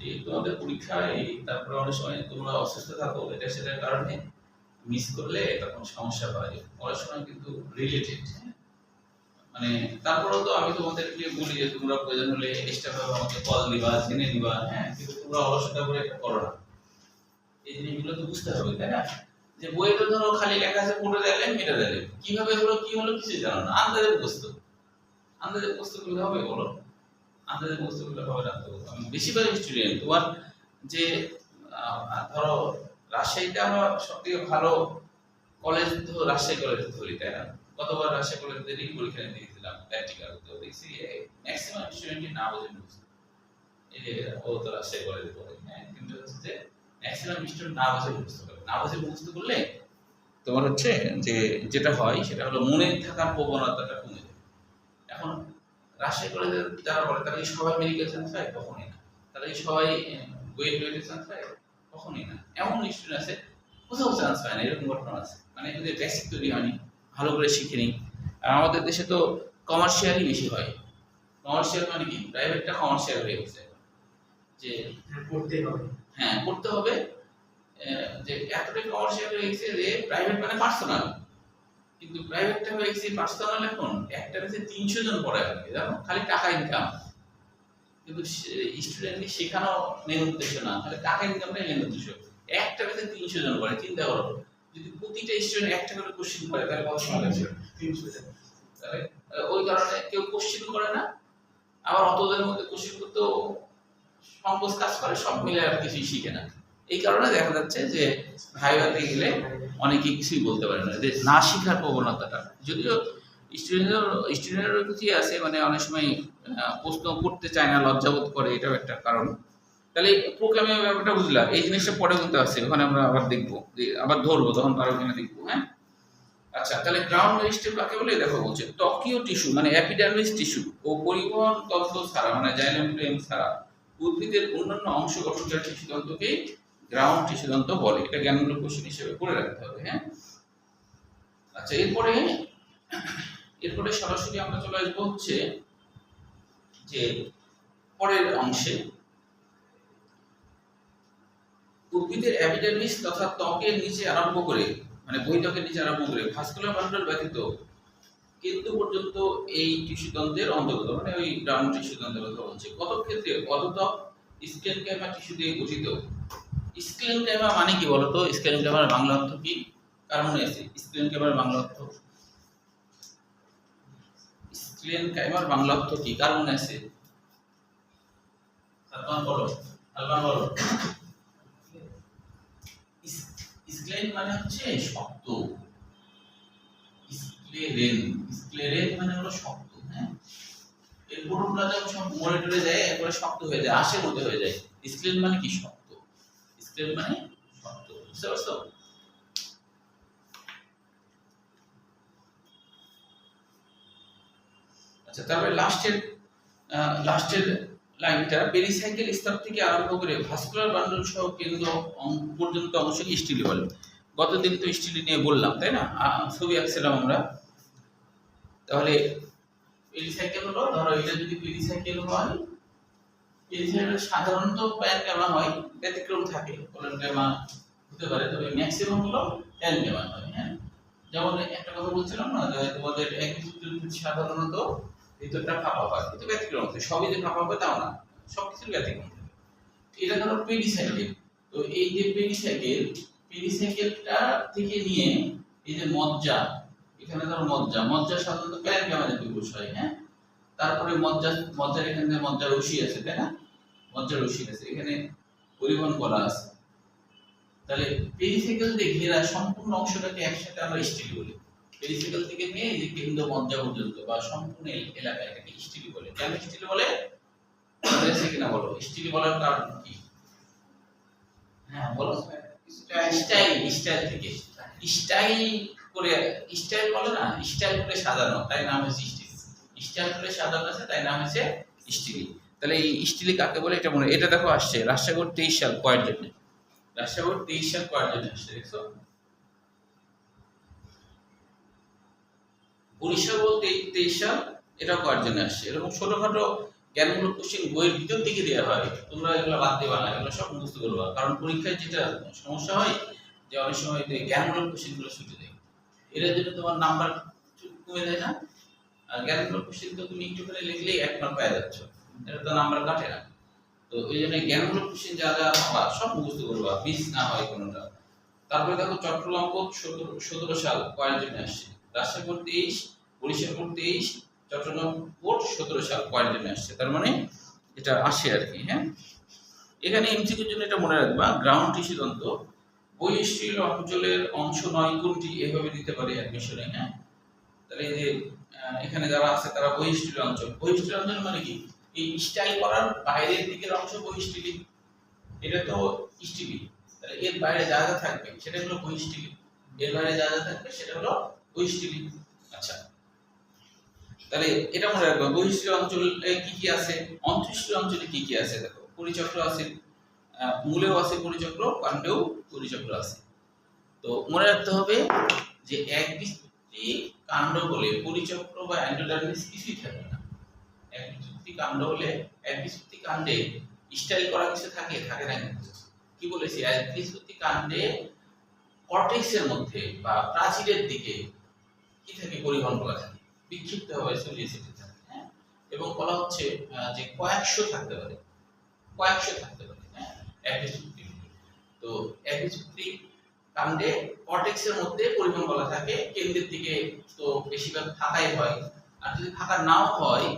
এই তোমাদের পরীক্ষায় তারপরে অনেক সময় তোমরা অসুস্থ থাকো, এটা সেটার কারণে মিস করলে তখন সমস্যা হয়। পড়াশোনা কিন্তু রিলেটেড, মানে তারপরেও তো আমি তোমাদেরকে বলি যে তোমরা প্রয়োজন হলে এক্সট্রা ভাবে আমাকে কল দিবা, জেনে নিবা। হ্যাঁ, কিন্তু তোমরা অলসতা করে এটা করো না। এই জিনিসগুলো তো বুঝতে হবে, তাই না? যে বইতে ধরো খালি লেখা আছে পুরো দিলেন, মেটা দিলেন, কিভাবে হলো কি হলো কিছু জানো না, আন্দাজে বুঝতো। আন্দাজে মুখস্থ করলে হবে বলো? আন্দাজে মুখস্থ করলে হবে না তো। বেশিরভাগ স্টুডেন্ট তোমার যে ধরো রাজশাহীতে আমরা সবথেকে ভালো কলেজ তো রাজশাহী কলেজ ধরি, তাই না? গতবার রাজশাহী কলেজেরই পরীক্ষা নিতে গেছিলাম প্র্যাকটিক্যাল, তো দেখছি ম্যাক্সিমাম স্টুডেন্টই না বোঝে মুখস্থ। এই যে ও তো রাজশাহী কলেজে পড়ে, হ্যাঁ, কিন্তু হচ্ছে যে ম্যাক্সিমাম স্টুডেন্ট না বুঝে মুখস্থ করে। না বুঝে মুখস্থ করলে তোমার হচ্ছে যে যেটা হয় সেটা হলো মনে থাকার প্রবণতাটা কমে যায়। এখন রাজশাহী কলেজের যারা পড়ে তারা কি সবাই মেডিকেল সায়েন্স পায়? কখনোই না। তারা কি সবাই ওয়েট চান্স পায়? কখনোই না। এমন স্টুডেন্ট আছে কোথাও চান্স পায় না, এরকম ঘটনা আছে। মানে এদের বেসিক তৈরি হয়নি, ভালো করে শিখেনি। আর আমাদের দেশে তো কমার্শিয়ালই বেশি হয়। কমার্শিয়াল মানে কি? প্রাইভেটটা কমার্শিয়াল হয়ে গেছে, যে পড়তে হবে। হ্যাঁ পড়তে হবে, যে এতটাই কমার্শিয়াল হয়ে গেছে যে প্রাইভেট মানে পার্সোনাল। কিন্তু প্রাইভেটটা হয়ে গেছে পার্সোনাল, এখন একটা কাছে 300 জন পড়ায় আর কি, জানো, খালি টাকা ইনকাম। কিন্তু স্টুডেন্টকে শেখানো মেন উদ্দেশ্য না, খালি টাকা ইনকামটাই মেন উদ্দেশ্য। একটা কাছে 300 জন পড়ে, চিন্তা করো যদি প্রতিটা স্টুডেন্ট একটা করে কোশ্চেন করে তাহলে কত সময় লাগবে? 300 জন। তাহলে ওই কারণে কেউ কোশ্চেন করে না, আবার অতদের মধ্যে কোশ্চেন করতেও সংকোচ কাজ করে, সব মিলে আর কিছুই শিখে না। এই কারণে দেখা যাচ্ছে যে ভাইভাতে গেলে অনেকে কিছুই বলতে পারে না, যে না শিখার প্রবণতাটা। যদিও স্টুডেন্টেরও কিছু আছে, মানে অনেক সময় প্রশ্ন করতে চায় না, লজ্জাবোধ করে, এটাও একটা কারণ। তাহলে প্রোগ্রামিং ব্যাপারটা বুঝলাম, এই জিনিসটা পরে বলতে আছে, ওখানে আমরা আবার দেখবো, আবার ধরবো, তখন আরো ওখানে দেখবো। হ্যাঁ, আচ্ছা, তাহলে গ্রাউন্ড মেরিস্টেম কাকে বলে দেখো বলছে, ত্বকীয় টিস্যু মানে এপিডার্মিস টিস্যু ও পরিবহন তন্ত্র ছাড়া মানে জাইলেম ফ্লেম ছাড়া উদ্ভিদের অন্যান্য অংশ গঠনকারী টিস্যু তন্ত্রকে গ্রাউন্ড টিস্যু তন্ত্র বলে। এটা জ্ঞানমূলক কোশ্চেন হিসেবে করে রাখতে হবে। হ্যাঁ, আচ্ছা, এরপরে সরাসরি আমরা চলে আসবো হচ্ছে যে পরের অংশে, উদ্ভিদের এপিডার্মিস তথা ত্বকের নিচে আরম্ভ করে মানে বহিত্বকের নিচে আরম্ভ করে ভাস্কুলার বান্ডল ব্যতীত কেন্দ্র পর্যন্ত এই টিস্যুতন্ত্রের অন্তর্গত, মানে ওই গ্রাউন্ড টিস্যুতন্ত্রের কথা বলছে। কত ক্ষেত্রে অধোত্বক স্ক্লেনকাইমা টিস্যু দিয়ে গঠিত। স্ক্লেনকাইমা মানে কি বলতো? স্ক্লেনকাইমার বাংলা অর্থ কি? কার মনে আছে স্ক্লেনকাইমার বাংলা অর্থ? স্ক্লেনকাইমার বাংলা অর্থ কি কার মনে আছে? সালমান বলো, সালমান বলো। স্ক্লেন মানে হচ্ছে শক্ত, স্ক্লেরেন মানে হলো শক্ত। হ্যাঁ, এর পুরোটা যখন সব মরে টরে যায় একবারে শক্ত হয়ে যায়, আঁশের মতো হয়ে যায়। স্ক্লেন মানে কি? শক্ত। স্ক্লেন মানে শক্ত, বুঝতে পারছো? আচ্ছা, তারপরে লাস্টের লাইনটা পেরিসাইকেল স্তর থেকে আরম্ভ করে ভাস্কুলার বান্ডল সহ কেন্দ্র পর্যন্ত অংশকে স্টিলি বলে। গতদিন তো স্টিলি নিয়ে বললাম, তাই না? ছবি আঁকছিলাম আমরা। তাহলে পেরিসাইকেল হলো, ধরো এটা যদি পেরিসাইকেল হয়, পেরিসাইকেল সাধারণত প্যানকামা হয়, ব্যতিক্রম থাকে, কোলনকামা হতে পারে, তবে ম্যাক্সিমাম হলো প্যানকামা হয়। হ্যাঁ, যেমন একটা কথা বলছিলাম না যে তোমাদের সাধারণত ভিতরটা ফাঁপা হয়, কিন্তু ব্যতিক্রম থাকে, সবই যে ফাঁপা হবে তাও না, সবকিছুর ব্যতিক্রম থাকে। এটা ধরো পেরিসাইকেল। তো এই যে পেরিসাইকেলটা থেকে নিয়ে এই যে মজ্জা, এখানে ধরো মজ্জা সাধারণত প্যানকামা জাতীয় কোষ হয়। হ্যাঁ, তারপরে মজ্জার এখানে মজ্জা রশি আছে, তাই না? মজ্জা রশি আছে, এখানে পরিবহন করা আছে। তাহলে পেরিসাইকেল দিয়ে ঘেরা সম্পূর্ণ অংশটাকে একসাথে আমরা স্টিলি বলি। পেরিসাইকেল থেকে নিয়ে এই যে কেন্দ্র মজ্জা পর্যন্ত বা সম্পূর্ণ এলাকা এটাকে স্টিলি বলে। কেন স্টিলি বলে? বুঝেছে কিনা বলো? স্টিলি বলার কারণ কি? হ্যাঁ বলো। স্টাইল থেকে স্টাইল করে, স্টাইল বলে না, স্টাইল করে সাজানো, তাই নাম হচ্ছে স্টিলি। স্টাইল করে সাজানো আছে, তাই নাম হচ্ছে স্টিলি। তাহলে এই স্টিলি কাকে বলে এটা মনে, এটা দেখো আসছে রাজশাহী বোর্ড 23 সাল কয়ের জন্য, রাজশাহী বোর্ড 23 সাল কয়ের জন্য আসছে, দেখছো? উড়িষ্যা বোর্ড 23 সাল এটাও কয়ের জন্য আসছে। এরকম ছোটখাটো জ্ঞানমূলক কোশ্চেন বইয়ের ভিতর থেকে দেওয়া হয়, তোমরা এগুলো বাদ দেবা না, এগুলো সব মুখস্থ করবা। কারণ পরীক্ষায় যেটা সমস্যা হয় যে অনেক সময় জ্ঞানমূলক কোশ্চেন গুলো ছুটে যায়, এর জন্য তোমার নাম্বার কমে যায় না। আর জ্ঞানমূলক কোশ্চেন তো তুমি একটু করে লিখলেই 1 মার্ক পেয়ে যাচ্ছ, এটা তো নাম্বার কাটে না। তো এই জন্য জ্ঞানমূলক কোশ্চেন যা যা পাবা সব মুখস্থ করবা, মিস না হয় কোনোটা। তারপরে দেখো চট্টগ্রাম বোর্ড 17 সাল কয়ের জন্য আসছে, Rajshahi board 23, Orissa board 23, Chattogram port 17 সাল কোয়ারেন্টাইনে আসছে, তার মানে এটা আসে আর কি। হ্যাঁ, এখানে এমসিকিউর জন্য এটা মনে রাখবা, গ্রাউন্ড টিস্যু তন্ত্র বহিঃস্থির অঞ্চলের অংশ নয় কোনটি, এভাবে দিতে পারে অ্যাডমিশনে। হ্যাঁ, তাহলে এই যে এখানে যারা আছে তারা বহিঃস্থির অঞ্চল, বহিঃস্থির অঞ্চল মানে কি, এই স্টাইল করার বাইরের দিকের অংশ বহিঃস্থিলি, এটা তো স্টিলি, তাহলে এর বাইরে যা যা থাকবে সেটা হলো বহিঃস্থিলি, এর বাইরে যা যা থাকবে সেটা হলো বহিঃস্থিলি। আচ্ছা, তাহলে এটা মনে রাখবে বহিঃস্থির অঞ্চলে কি কি আছে, অন্তঃস্থির অঞ্চলে কি কি আছে। দেখো পরিচক্র আছে, মূলেও আছে পরিচক্র, কাণ্ডেও পরিচক্র আছে। তো মনে রাখতে হবে যে একবীজপত্রী কাণ্ড বলে পরিচক্র বা এন্ডোডার্মিস কিছুই থাকবে না। একবীজপত্রী কাণ্ড হলে একবীজপত্রী কাণ্ডে স্টাইল করা কিছু থাকে, থাকে না কিন্তু। কি বলেছি, একবীজপত্রী কাণ্ডে কর্টেক্সের মধ্যে বা প্রাচীরের দিকে কি থাকে, পরিবহন করা থাকে, বিক্ষিপ্ত হবে সোলিয়েসিটি থাকে। হ্যাঁ, এবং বলা হচ্ছে যে কয়েকশো থাকতে পারে, কয়েকশো থাকতে পারে। হ্যাঁ, একবীজপত্রী, তো একবীজপত্রী কাণ্ডে কর্টেক্সের মধ্যে পরিবহন করা থাকে, কেন্দ্রের দিকে তো বেশিরভাগ ফাঁকাই হয়। আর যদি ফাঁকা নাও হয়,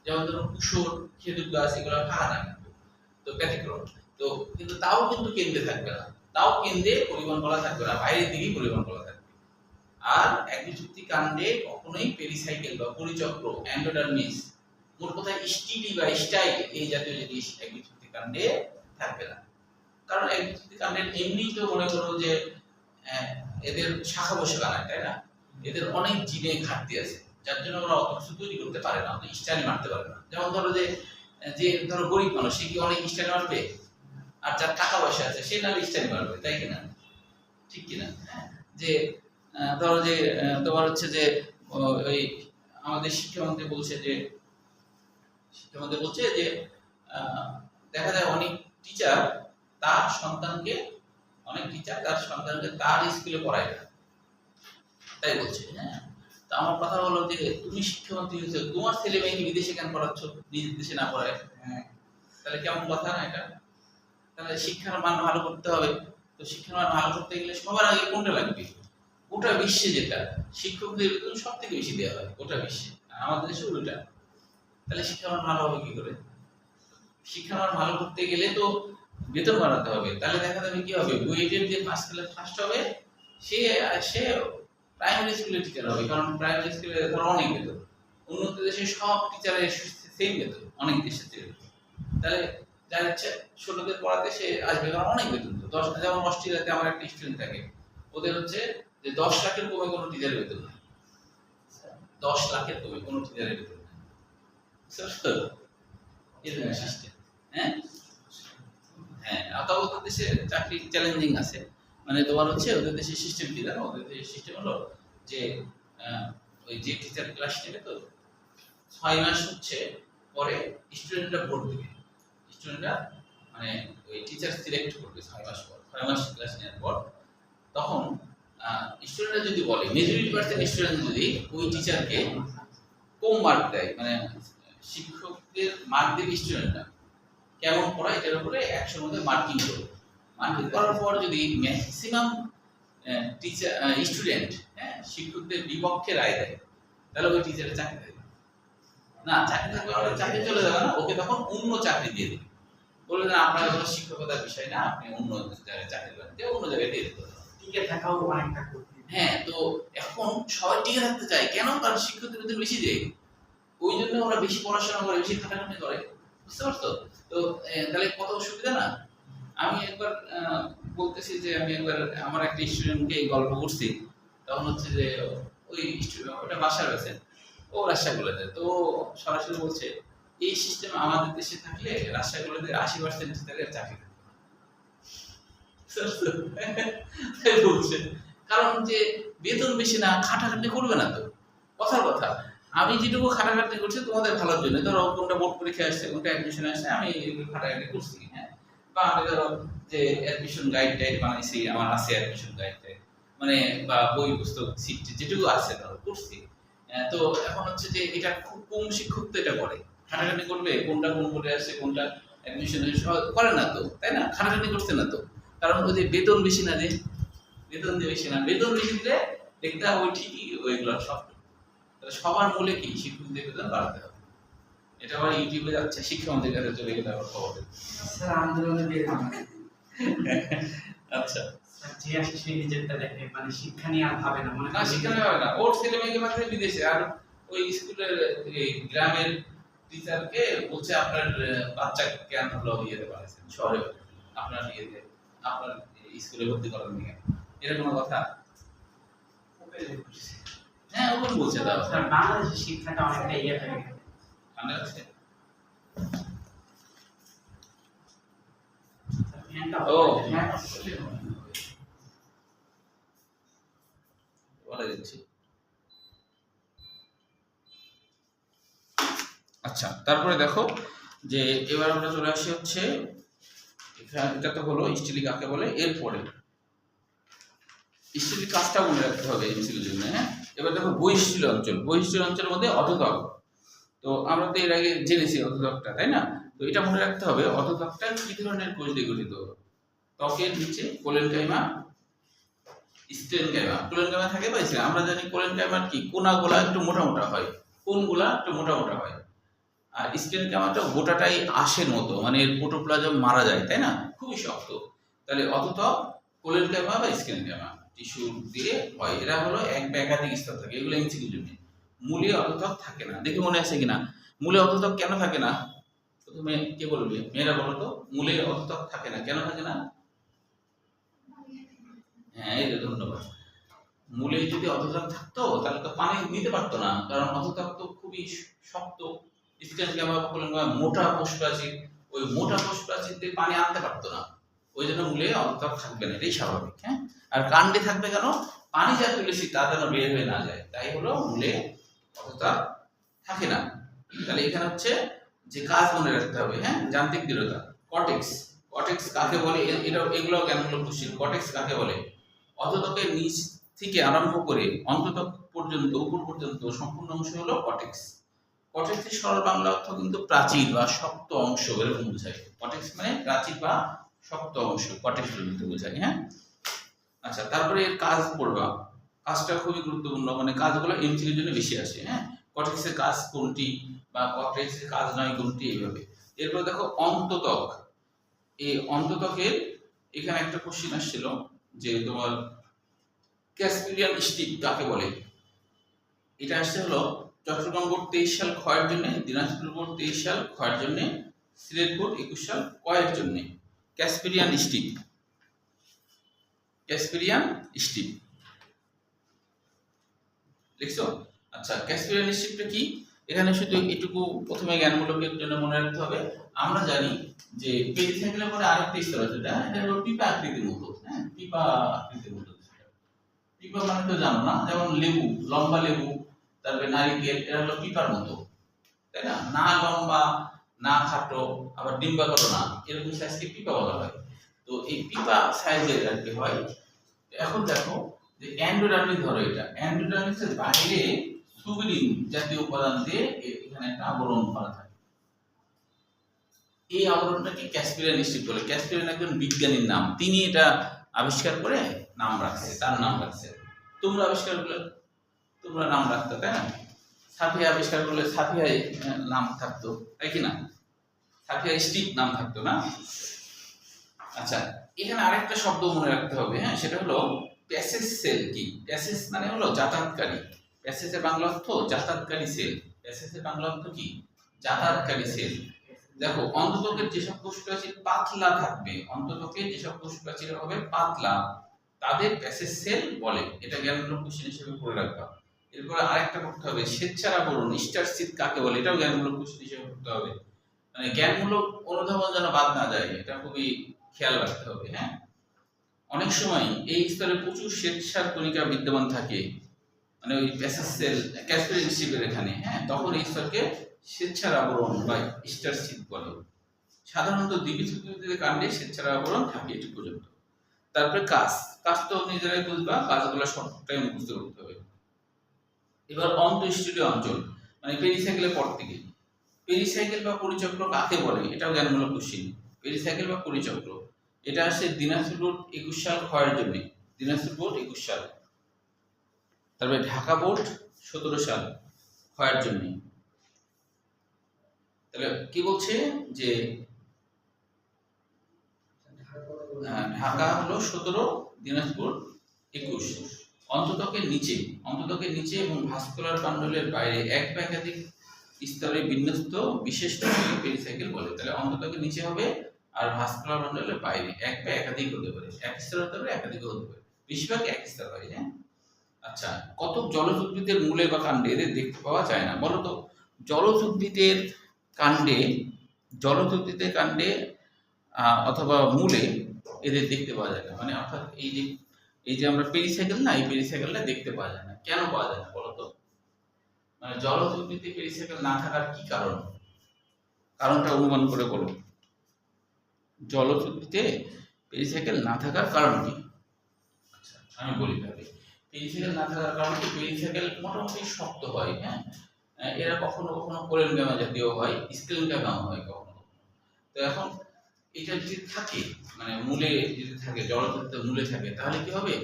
যেমন ধরুন কুশোর, খেজুর গাছ, এগুলো ফাঁকা থাকে, তো ব্যতিক্রম। তো কিন্তু তাও কিন্তু কেন্দ্রে থাকবে না, তাও কেন্দ্রে পরিবহন করা থাকবে না, বাইরের দিকেই পরিবহন করা থাকবে। আর একবীজপত্রী কাণ্ডে কখনোই পেরিসাইকেল বা পরিচক্র, এন্ডোডার্মিস, মোট কথায় স্টিলি বা স্টাইল, এই জাতীয় জিনিস একবীজপত্রী কাণ্ডে থাকবে না। কারণ একবীজপত্রী কাণ্ডের এমনি তো মনে করো যে এদের শাখা পোশাখা নাই, তাই না, এদের অনেক জিনে ঘাটতি আছে, যার জন্য ওরা অত কিছু তৈরি করতে পারে না, অত স্টাইল মারতে পারে না। যেমন ধরো যে যে ধরো গরিব মানুষ, সে কি অনেক স্টাইল মারবে? আর যার টাকা পয়সা আছে সে নাহলে স্টাইল মারবে, তাই কিনা, ঠিক কিনা? যে ধরো যে তোমার হচ্ছে যে ওই আমাদের শিক্ষামন্ত্রী বলছে যে, শিক্ষামন্ত্রী বলছে যে দেখা যায় অনেক টিচার তার সন্তানকে, অনেক টিচার তার সন্তানকে তার স্কুলে পড়ায় না, তাই বলছে। হ্যাঁ, তো আমার কথা হলো যে তুমি শিক্ষামন্ত্রী হয়েছো, তোমার ছেলে মেয়েকে বিদেশে কেন পড়াচ্ছ, নিজের দেশে না পড়ায়? হ্যাঁ, তাহলে কেমন কথা না এটা? তাহলে শিক্ষার মান ভালো করতে হবে, তো শিক্ষার মান ভালো করতে গেলে সবার আগে কোনটা লাগবে? গোটা বিশ্বে যেটা শিক্ষকদের বেতন সব থেকে বেশি দেওয়া হয় গোটা বিশ্বে, আমাদের দেশে উল্টা। তাহলে শিক্ষার মান ভালো হবে কি করে? শিক্ষার মান ভালো করতে গেলে তো বেতন বাড়াতে হবে। তাহলে দেখা যাবে কি হবে, বুয়েটের যে পাস ক্লাস ফার্স্ট হবে সে সে প্রাইমারি স্কুলের টিচার হবে, কারণ প্রাইমারি স্কুলে ধরো অনেক বেতন, উন্নত দেশে সব টিচারের সেম বেতন, অনেক দেশের চেয়ে। তাহলে যার ইচ্ছে ছোটদের পড়াতে সে আসবে, কারণ অনেক বেতন। তো 10, যেমন অস্ট্রেলিয়াতে আমার একটা স্টুডেন্ট থাকে, ওদের হচ্ছে যে 10 লাখের কমে কোনো টিচারের বেতন নেই, 10 লাখের কমে কোনো টিচারের বেতন নেই। এরকম সিস্টেম। হ্যাঁ হ্যাঁ, তবে ওদের দেশে চাকরি চ্যালেঞ্জিং আছে, মানে তোমার হচ্ছে ওদের দেশের সিস্টেম কি জানো, ওদের দেশের সিস্টেম হলো যে ওই যে টিচার ক্লাস নেবে তো 6 মাস হচ্ছে, পরে স্টুডেন্টরা ভোট দেবে, স্টুডেন্টরা মানে ওই টিচার সিলেক্ট করবে 6 মাস পর, 6 মাস ক্লাস নেওয়ার পর। তখন স্টুডেন্টরা যদি বলে, মেজরিটি% স্টুডেন্ট যদি ওই টিচারকে কম মার্ক দেয়, মানে শিক্ষকদের মার্ক দেবে স্টুডেন্টরা কেমন পড়ায় এটার উপরে 100 মধ্যে মার্কিং করবে। মার্কিং করার পর যদি ম্যাক্সিমাম টিচার স্টুডেন্ট শিক্ষকদের বিপক্ষে রায় দেয়, তাহলে ওই টিচারের চাকরি দেবে না, চাকরি থাকবে না, চাকরি চলে যাবে না, ওকে তখন অন্য চাকরি দিয়ে দেবে, বলবে না আপনার কোনো শিক্ষকতার বিষয় না, আপনি অন্য জায়গায় চাকরি করেন, অন্য জায়গায় দিয়ে দেবে, টিকে থাকাও অনেকটা কঠিন। হ্যাঁ, তো এখন সবাই টিকে থাকতে চায়, কেন? কারণ শিক্ষকদের বেতন বেশি দেয়, ওই জন্য ওরা বেশি পড়াশোনা করে, বেশি খাটাখাটি করে, বুঝতে পারছো? তো তাহলে কত সুবিধা না। আমি একবার বলতেছি যে আমি একবার আমার একটা স্টুডেন্টকে গল্প করছি, তখন হচ্ছে যে ওই ওটা বাসার আছে, ও রাজশাহীগুলোতে, তো সরাসরি বলছে এই সিস্টেম আমাদের দেশে থাকলে রাজশাহীগুলোতে 80% টিচারের চাকরি থাকবে, তাই বলছে। কারণ যে বেতন বেশি না, খাটাখাটি করবে না তো, কথার কথা। আমি যেটুকু খাটাখাটি করছি তোমাদের ভালোর জন্য, ধরো কোনটা বোর্ড পরীক্ষা আসছে, কোনটা অ্যাডমিশন আসছে, আমি খাটাখাটি করছি। হ্যাঁ, বা আমি ধরো যে অ্যাডমিশন গাইড টাইড বানাইছি, আমার আছে অ্যাডমিশন গাইড টাইড, মানে বা বই পুস্তক সিট যেটুকু আছে ধরো করছি। তো এখন হচ্ছে যে এটা খুব কম শিক্ষক তো এটা করে, খাটাখাটি করবে, কোনটা কোন বোর্ডে আসছে, কোনটা অ্যাডমিশন করে না তো, তাই না? খাটাখাটি করছে না তো, কারণ ওই যে বেতন বেশি না, যে বেতন দিয়ে বেশি না, বেতন বেশি দিলে দেখতে ওই ঠিকই ওইগুলো সব। তো তাহলে সবার মূলে কি শিক্ষকদের বেতন বাড়াতে হবে। এটা আবার ইউটিউবে যাচ্ছে, শিক্ষকদের কাছে চলে গেলে আবার খবর দেবে। স্যার আন্দোলনে বের হবে। আচ্ছা, স্যার যে আসে সে নিজেরটা দেখে, মানে শিক্ষা নিয়ে আর ভাবে না, মনে না শিক্ষা হবে না, ওর ছেলে মেয়েকে পাঠাবে বিদেশে, আর ওই স্কুলের এই গ্রামের টিচারকে বলছে আপনার বাচ্চা কেন হলো ইয়েতে পাঠাচ্ছেন শহরে, আপনার ইয়েতে আপনার স্কুলে ভর্তি করার নিয়ে, এটা কোনো কথা? হ্যাঁ ওপেন বলছে, দাও স্যার বাংলাদেশের শিক্ষাটা অনেকটা ইয়ে হয়ে গেছে। ঠান্ডা আছে। ফ্যানটা ও হ্যাঁ বলে দিচ্ছি। আচ্ছা, তারপরে দেখো যে এবার আমরা চলে আসি হচ্ছে এটা তো হলো স্টিলি কাকে বলে। এরপরে স্টিলি কাজটা মনে রাখতে হবে এমসিকিউর জন্য। হ্যাঁ, এবার দেখো বহিঃস্থিল অঞ্চল, বহিঃস্থিল অঞ্চলের মধ্যে অধোতক। তো আমরা তো এর আগে জেনেছি অধোতকটা, তাই না? তো এটা মনে রাখতে হবে অধোতকটা কি ধরনের কোষ দিয়ে গঠিত। ত্বকের নিচে কোলেনকাইমা, স্টেনকাইমা, কোলেনকাইমা থাকে পাইছি। আমরা জানি কোলেনকাইমার কি কোনাগুলা একটু মোটা মোটা হয়, কোনগুলা একটু মোটা মোটা হয়, আর স্টেনকাইমাটা গোটাটাই আঁশের মতো, মানে এর প্রোটোপ্লাজম মারা যায়, তাই না, খুবই শক্ত। তাহলে অধোতক, কোলেনকাইমা বা স্টেনকাইমা টিস্যু দিয়ে হয়। এরা হলো এক বা একাধিক স্তর থাকে, এগুলো এমসিকিউর জন্য। মূলে অধোতক থাকে না, দেখি মনে আছে কিনা। মূলে অধোতক কেন থাকে না? প্রথমে কে বলবে? মেয়েরা বলো তো, মূলে অধোতক থাকে না, কেন থাকে না? হ্যাঁ এই যে ধন্যবাদ। মূলে যদি অধোতক থাকতো তাহলে তো পানি নিতে পারতো না, কারণ অধোতক তো খুবই শক্ত, স্টেনকাইমা বা কোলেনকাইমা মোটা কোষপ্রাচীর, ওই মোটা কোষপ্রাচীর দিয়ে পানি আনতে পারতো না, ওই জন্য মূলে অধোতক থাকবে না, এটাই স্বাভাবিক। হ্যাঁ, আর কাণ্ডে থাকবে কেন? পানি যা তুলেছি তা যেন বের হয়ে না যায়, তাই হলো মূলে অধোতক থাকে না। তাহলে এখানে হচ্ছে যে কাজ মনে রাখতে হবে। হ্যাঁ, যান্ত্রিক দৃঢ়তা, কর্টেক্স, কর্টেক্স কাকে বলে? এটা এগুলো জ্ঞানমূলক কোশ্চেন। কর্টেক্স কাকে বলে? অধোতকের নিচ থেকে আরম্ভ করে অন্ততক পর্যন্ত, উপর পর্যন্ত সম্পূর্ণ অংশ হলো কর্টেক্স। কর্টেক্সের সরল বাংলা অর্থ কিন্তু প্রাচীর বা শক্ত অংশ, এরকম বোঝায়। কর্টেক্স মানে প্রাচীর বা শক্ত অংশ, কর্টেক্স বলতে বোঝায়। হ্যাঁ, আচ্ছা, তারপরে এর কাজ পড়বা, কাজটা খুবই গুরুত্বপূর্ণ, মানে কাজগুলো এমসিকিউর জন্য বেশি আসে। হ্যাঁ, কর্টেক্সের কাজ কোনটি বা কর্টেক্সের কাজ নয় কোনটি, এইভাবে। এরপর দেখো অন্ততক, এই অন্ততকের এখানে একটা কোশ্চেন আসছিল যে তোমার ক্যাসপিলিয়ান স্টিপ কাকে বলে। এটা আসছে হলো চট্টগ্রাম বোর্ড 23 সাল ক্ষয়ের জন্য, দিনাজপুর বোর্ড 23 সাল ক্ষয়ের জন্য, সিলেট বোর্ড 21 সাল ক্ষয়ের জন্য। ক্যাসপিলিয়ান স্টিপ, ক্যাসপিলিয়ান স্টিপ লিখছো? আচ্ছা, ক্যাসপিলিয়ান স্টিপটা কি? এখানে শুধু এটুকু প্রথমে জ্ঞানমূলকের জন্য মনে রাখতে হবে। আমরা জানি যে পেরিসাইকেলের পরে আরেকটা স্তর আছে, এটা হলো পিপা আকৃতির মতো। হ্যাঁ, পিপা আকৃতির মতো। পিপা মানে তো জানো না, যেমন লেবু, লম্বা লেবু, তারপরে নারিকেল, এরা হলো পিপার মতো, তাই না? না লম্বা, না খাটো, আবার ডিম্বাকার না, এরকম সাইজকে পিপা বলা হয়। তো এই পিপা সাইজের আর কি হয়। এখন দেখো যে অ্যান্ডোডার্মিস, ধরো এটা অ্যান্ডোডার্মিসের বাইরে সুবিলিন জাতীয় উপাদান দিয়ে এখানে একটা আবরণ করা থাকে। এই আবরণটাকে ক্যাসপিলিয়ান স্টিপ বলে। ক্যাসপিলিয়ান একজন বিজ্ঞানীর নাম, তিনি এটা আবিষ্কার করে নাম রাখছে, তার নাম রাখছে। তোমরা আবিষ্কার করলে তোমরা নাম রাখতো, তাই না? সাফিয়া আবিষ্কার করলে সাফিয়া নাম থাকতো, তাই কি না? সাফিয়া স্টিপ নাম থাকতো না? আচ্ছা, এখানে আরেকটা শব্দ মনে রাখতে হবে। হ্যাঁ, সেটা হলো প্যাসেজ সেল। কি প্যাসেজ মানে? হলো যাতায়াতকারী। প্যাসেজের বাংলা অর্থ যাতায়াতকারী সেল। প্যাসেজের বাংলা অর্থ কি? যাতায়াতকারী সেল। দেখো, অন্ততকের যেসব কোষপ্রাচীর পাতলা থাকবে, অন্ততকের যেসব কোষপ্রাচীর হবে পাতলা, তাদের প্যাসেজ সেল বলে। এটা জ্ঞানমূলক কোশ্চেন হিসেবে পড়ে রাখবা। এরপরে আরেকটা পড়তে হবে, স্বেচ্ছার আবরণ, ইন্টারস্টিপ কাকে বলে? এটাও জ্ঞানমূলক কোশ্চেন হিসেবে পড়তে হবে। মানে জ্ঞানমূলক অনুধাবন যেন বাদ না যায়, এটা খুবই খেয়াল রাখতে হবে। হ্যাঁ, অনেক সময় এই স্তরে প্রচুর স্বেচ্ছার কণিকা বিদ্যমান থাকে, মানে ওই প্যাসেজ সেল ক্যাসপিলিয়ান স্টিপের এখানে। হ্যাঁ, তখন এই স্তরকে স্বেচ্ছার আবরণ বা ইন্টারস্টিপ বলে। সাধারণত দ্বিবীজোদ্ভিদের কাণ্ডে স্বেচ্ছার আবরণ থাকে এটি পর্যন্ত। তারপরে কাজ, কাজ তো নিজেরাই বুঝবা, কাজগুলো সবটাই মুখস্থ করতে হবে। এবার অন্তঃস্টুডীয় অঞ্চল, মানে পেরিসাইকেলের পর থেকে। পেরিসাইকেল বা পরিচক্র কাকে বলে? এটাও জ্ঞানমূলক কোশ্চেন। পেরিসাইকেল বা পরিচক্র, এটা আসে দিনাজপুর বোর্ড 21 সাল ক্ষয়ের জন্য, দিনাজপুর বোর্ড 21 সাল। তারপরে ঢাকা বোর্ড 17 সাল, ক্ষয়ের জন্য। তাহলে কি বলছে যে ঢাকা হলো 17, দিনাজপুর 21। অন্ততকের নিচে এবং ভাস্কুলার কান্ডলের বাইরে এক বা একাধিক স্তরে বিন্যস্ত বিশেষ রশ্মিকে পেরিসাইকেল বলে। তাহলে অন্ততকের নিচে হবে আর ভাস্কুলার কান্ডলের বাইরে এক বা একাধিক হতে পারে, এক স্তর হতে পারে, একাধিক হতে পারে, বেশিরভাগ এক স্তর হয়। হ্যাঁ, আচ্ছা, কতক জলজ উদ্ভিদের মূলে বা কাণ্ডে এদের দেখতে পাওয়া যায় না? বলতো জলজ উদ্ভিদের কাণ্ডে অথবা মূলে এদের দেখতে পাওয়া যায় না, মানে অর্থাৎ এই যে আমরা পেরিসাইকেল না, এই পেরিসাইকেলটা দেখতে পাওয়া যায় না। কেন পাওয়া যায় না বলতো? মানে জলজ উদ্ভিদে পেরিসাইকেল না থাকার কি কারণটা অনুমান করে বলো। জলজ উদ্ভিদে পেরিসাইকেল না থাকার কারণ কি? আচ্ছা, আমি বলি তাহলে। পেরিসাইকেল না থাকার কারণ কি? পেরিসাইকেল মোটামুটি শক্ত হয়। হ্যাঁ, এরা কখনো কখনো কোলেনগামা জাতীয় হয়, স্কেলেনগামা হয় কখনো কখনো। তো এখন এটা যদি থাকে, মানে মূলে যদি থাকে, জলজ উদ্ভিদের মূলে থাকে, তাহলে কি হবে?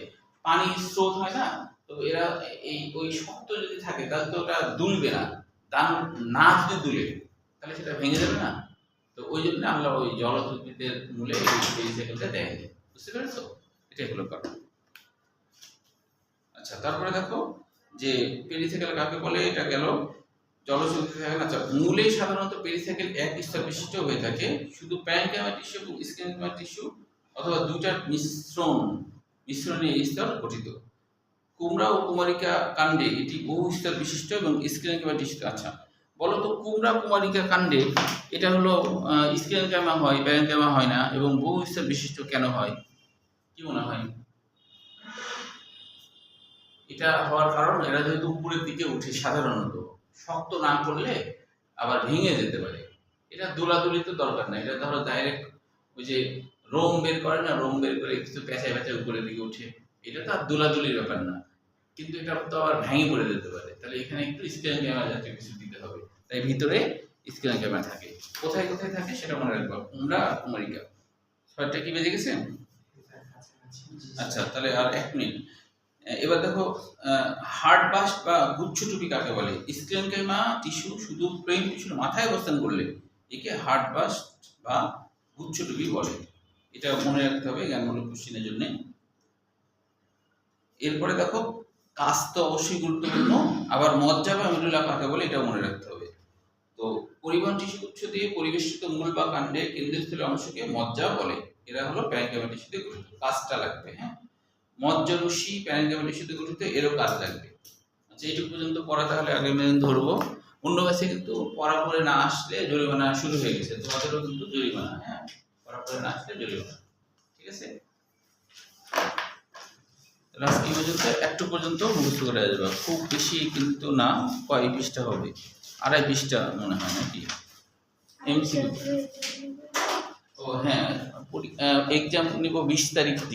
পানির স্রোত হয় না, তো এরা ওই শক্ত যদি থাকে তাহলে তো ওটা দুলবে না। না যদি দুলে তাহলে সেটা ভেঙে যাবে না। তো ওই জন্য আমরা ওই জলজ উদ্ভিদের মূলে এই পেরিসাইকেলটা দেয়নি। বুঝতে পেরেছো? এটাই হলো কারণ। আচ্ছা, তারপরে দেখো যে পেরিসাইকেল কাকে বলে, এটা গেল জলজ উদ্ভিদ। আচ্ছা, মূলে সাধারণত পেরিসাইকেল এক স্তর বিশিষ্ট হয়ে থাকে, শুধু প্যারেনকাইমা টিস্যু এবং স্ক্লেরেনকাইমা টিস্যু অথবা দুইটার মিশ্রণে এই স্তর গঠিত। কুমড়া ও কুমারিকা কাণ্ডে এটি বহু স্তর বিশিষ্ট এবং স্ক্লেরেনকাইমা টিস্যু। আচ্ছা, বলো তো কুমড়া কুমারিকা কাণ্ডে এটা হলো স্ক্লেরেনকাইমা হয়, প্যারেনকাইমা হয় না, এবং বহু স্তর বিশিষ্ট কেন হয়? কি মনে হয়? এটা হওয়ার কারণ এরা যেহেতু উপরের দিকে উঠে, সাধারণত শক্ত না করলে আবার ভেঙে যেতে পারে। এটা দোলাদুলি তো দরকার নাই, এটা ধরো ডাইরেক্ট ওই যে রোম বের করে না, রোম বের করে কিছু পেঁচায় পেঁচায় উপরের দিকে উঠে, এটা তো আর দোলাদুলির ব্যাপার না। কিন্তু এটা তো আবার ভেঙে পড়ে যেতে পারে, তাহলে এখানে একটু স্ক্লেরেনকাইমা জাতীয় কিছু দিতে হবে। তাই ভিতরে স্ক্লেরেনকাইমা থাকে। কোথায় কোথায় থাকে সেটা মনে রাখবা, কুমড়া আর কুমারিকা। 6টা কি বেজে গেছে? আচ্ছা, তাহলে আর 1 মিনিট। এবার দেখো হার্ড বাস্ট বা গুচ্ছ টুপি কাকে বলে? স্ক্লেরেনকাইমা টিস্যু শুধু প্রেম টিস্যুর মাথায় অবস্থান করলে একে হার্ড বাস্ট বা গুচ্ছ টুপি বলে। এটা মনে রাখতে হবে জ্ঞানমূলক কোশ্চেনের জন্য। এরপরে দেখো কাজ তো অবশ্যই গুরুত্বপূর্ণ, আবার মজ্জা বা মেরুলা কাকে বলে এটা মনে রাখতে হবে। তো পরিবহন টিস্যু গুচ্ছ দিয়ে পরিবেষ্টিত মূল বা কাণ্ডের কেন্দ্রস্থলের অংশকে মজ্জা বলে। এরা হলো প্যারেনকাইমা টিস্যুতে গঠিত। কাজটা লাগবে। হ্যাঁ, মজ্জারশ্মি প্যারেনকাইমা টিস্যুতে গঠিত, এরও কাজ লাগবে। আচ্ছা, এইটুকু পর্যন্ত পড়া তাহলে আগামী দিন ধরবো। অন্য কাছে কিন্তু পড়া করে না আসলে জরিমানা শুরু হয়ে গেছে, তোমাদেরও কিন্তু জরিমানা। হ্যাঁ, পড়া করে না আসলে জরিমানা। ঠিক আছে, আজকে পর্যন্ত একটু পর্যন্ত মুখস্থ করে আসবে, খুব বেশি কিন্তু না। কয় পৃষ্ঠা হবে? 2.5 পৃষ্ঠা মনে হয় নাকি এমসিকিউ। ও হ্যাঁ, এক্সাম নিব 20 তারিখ থেকে।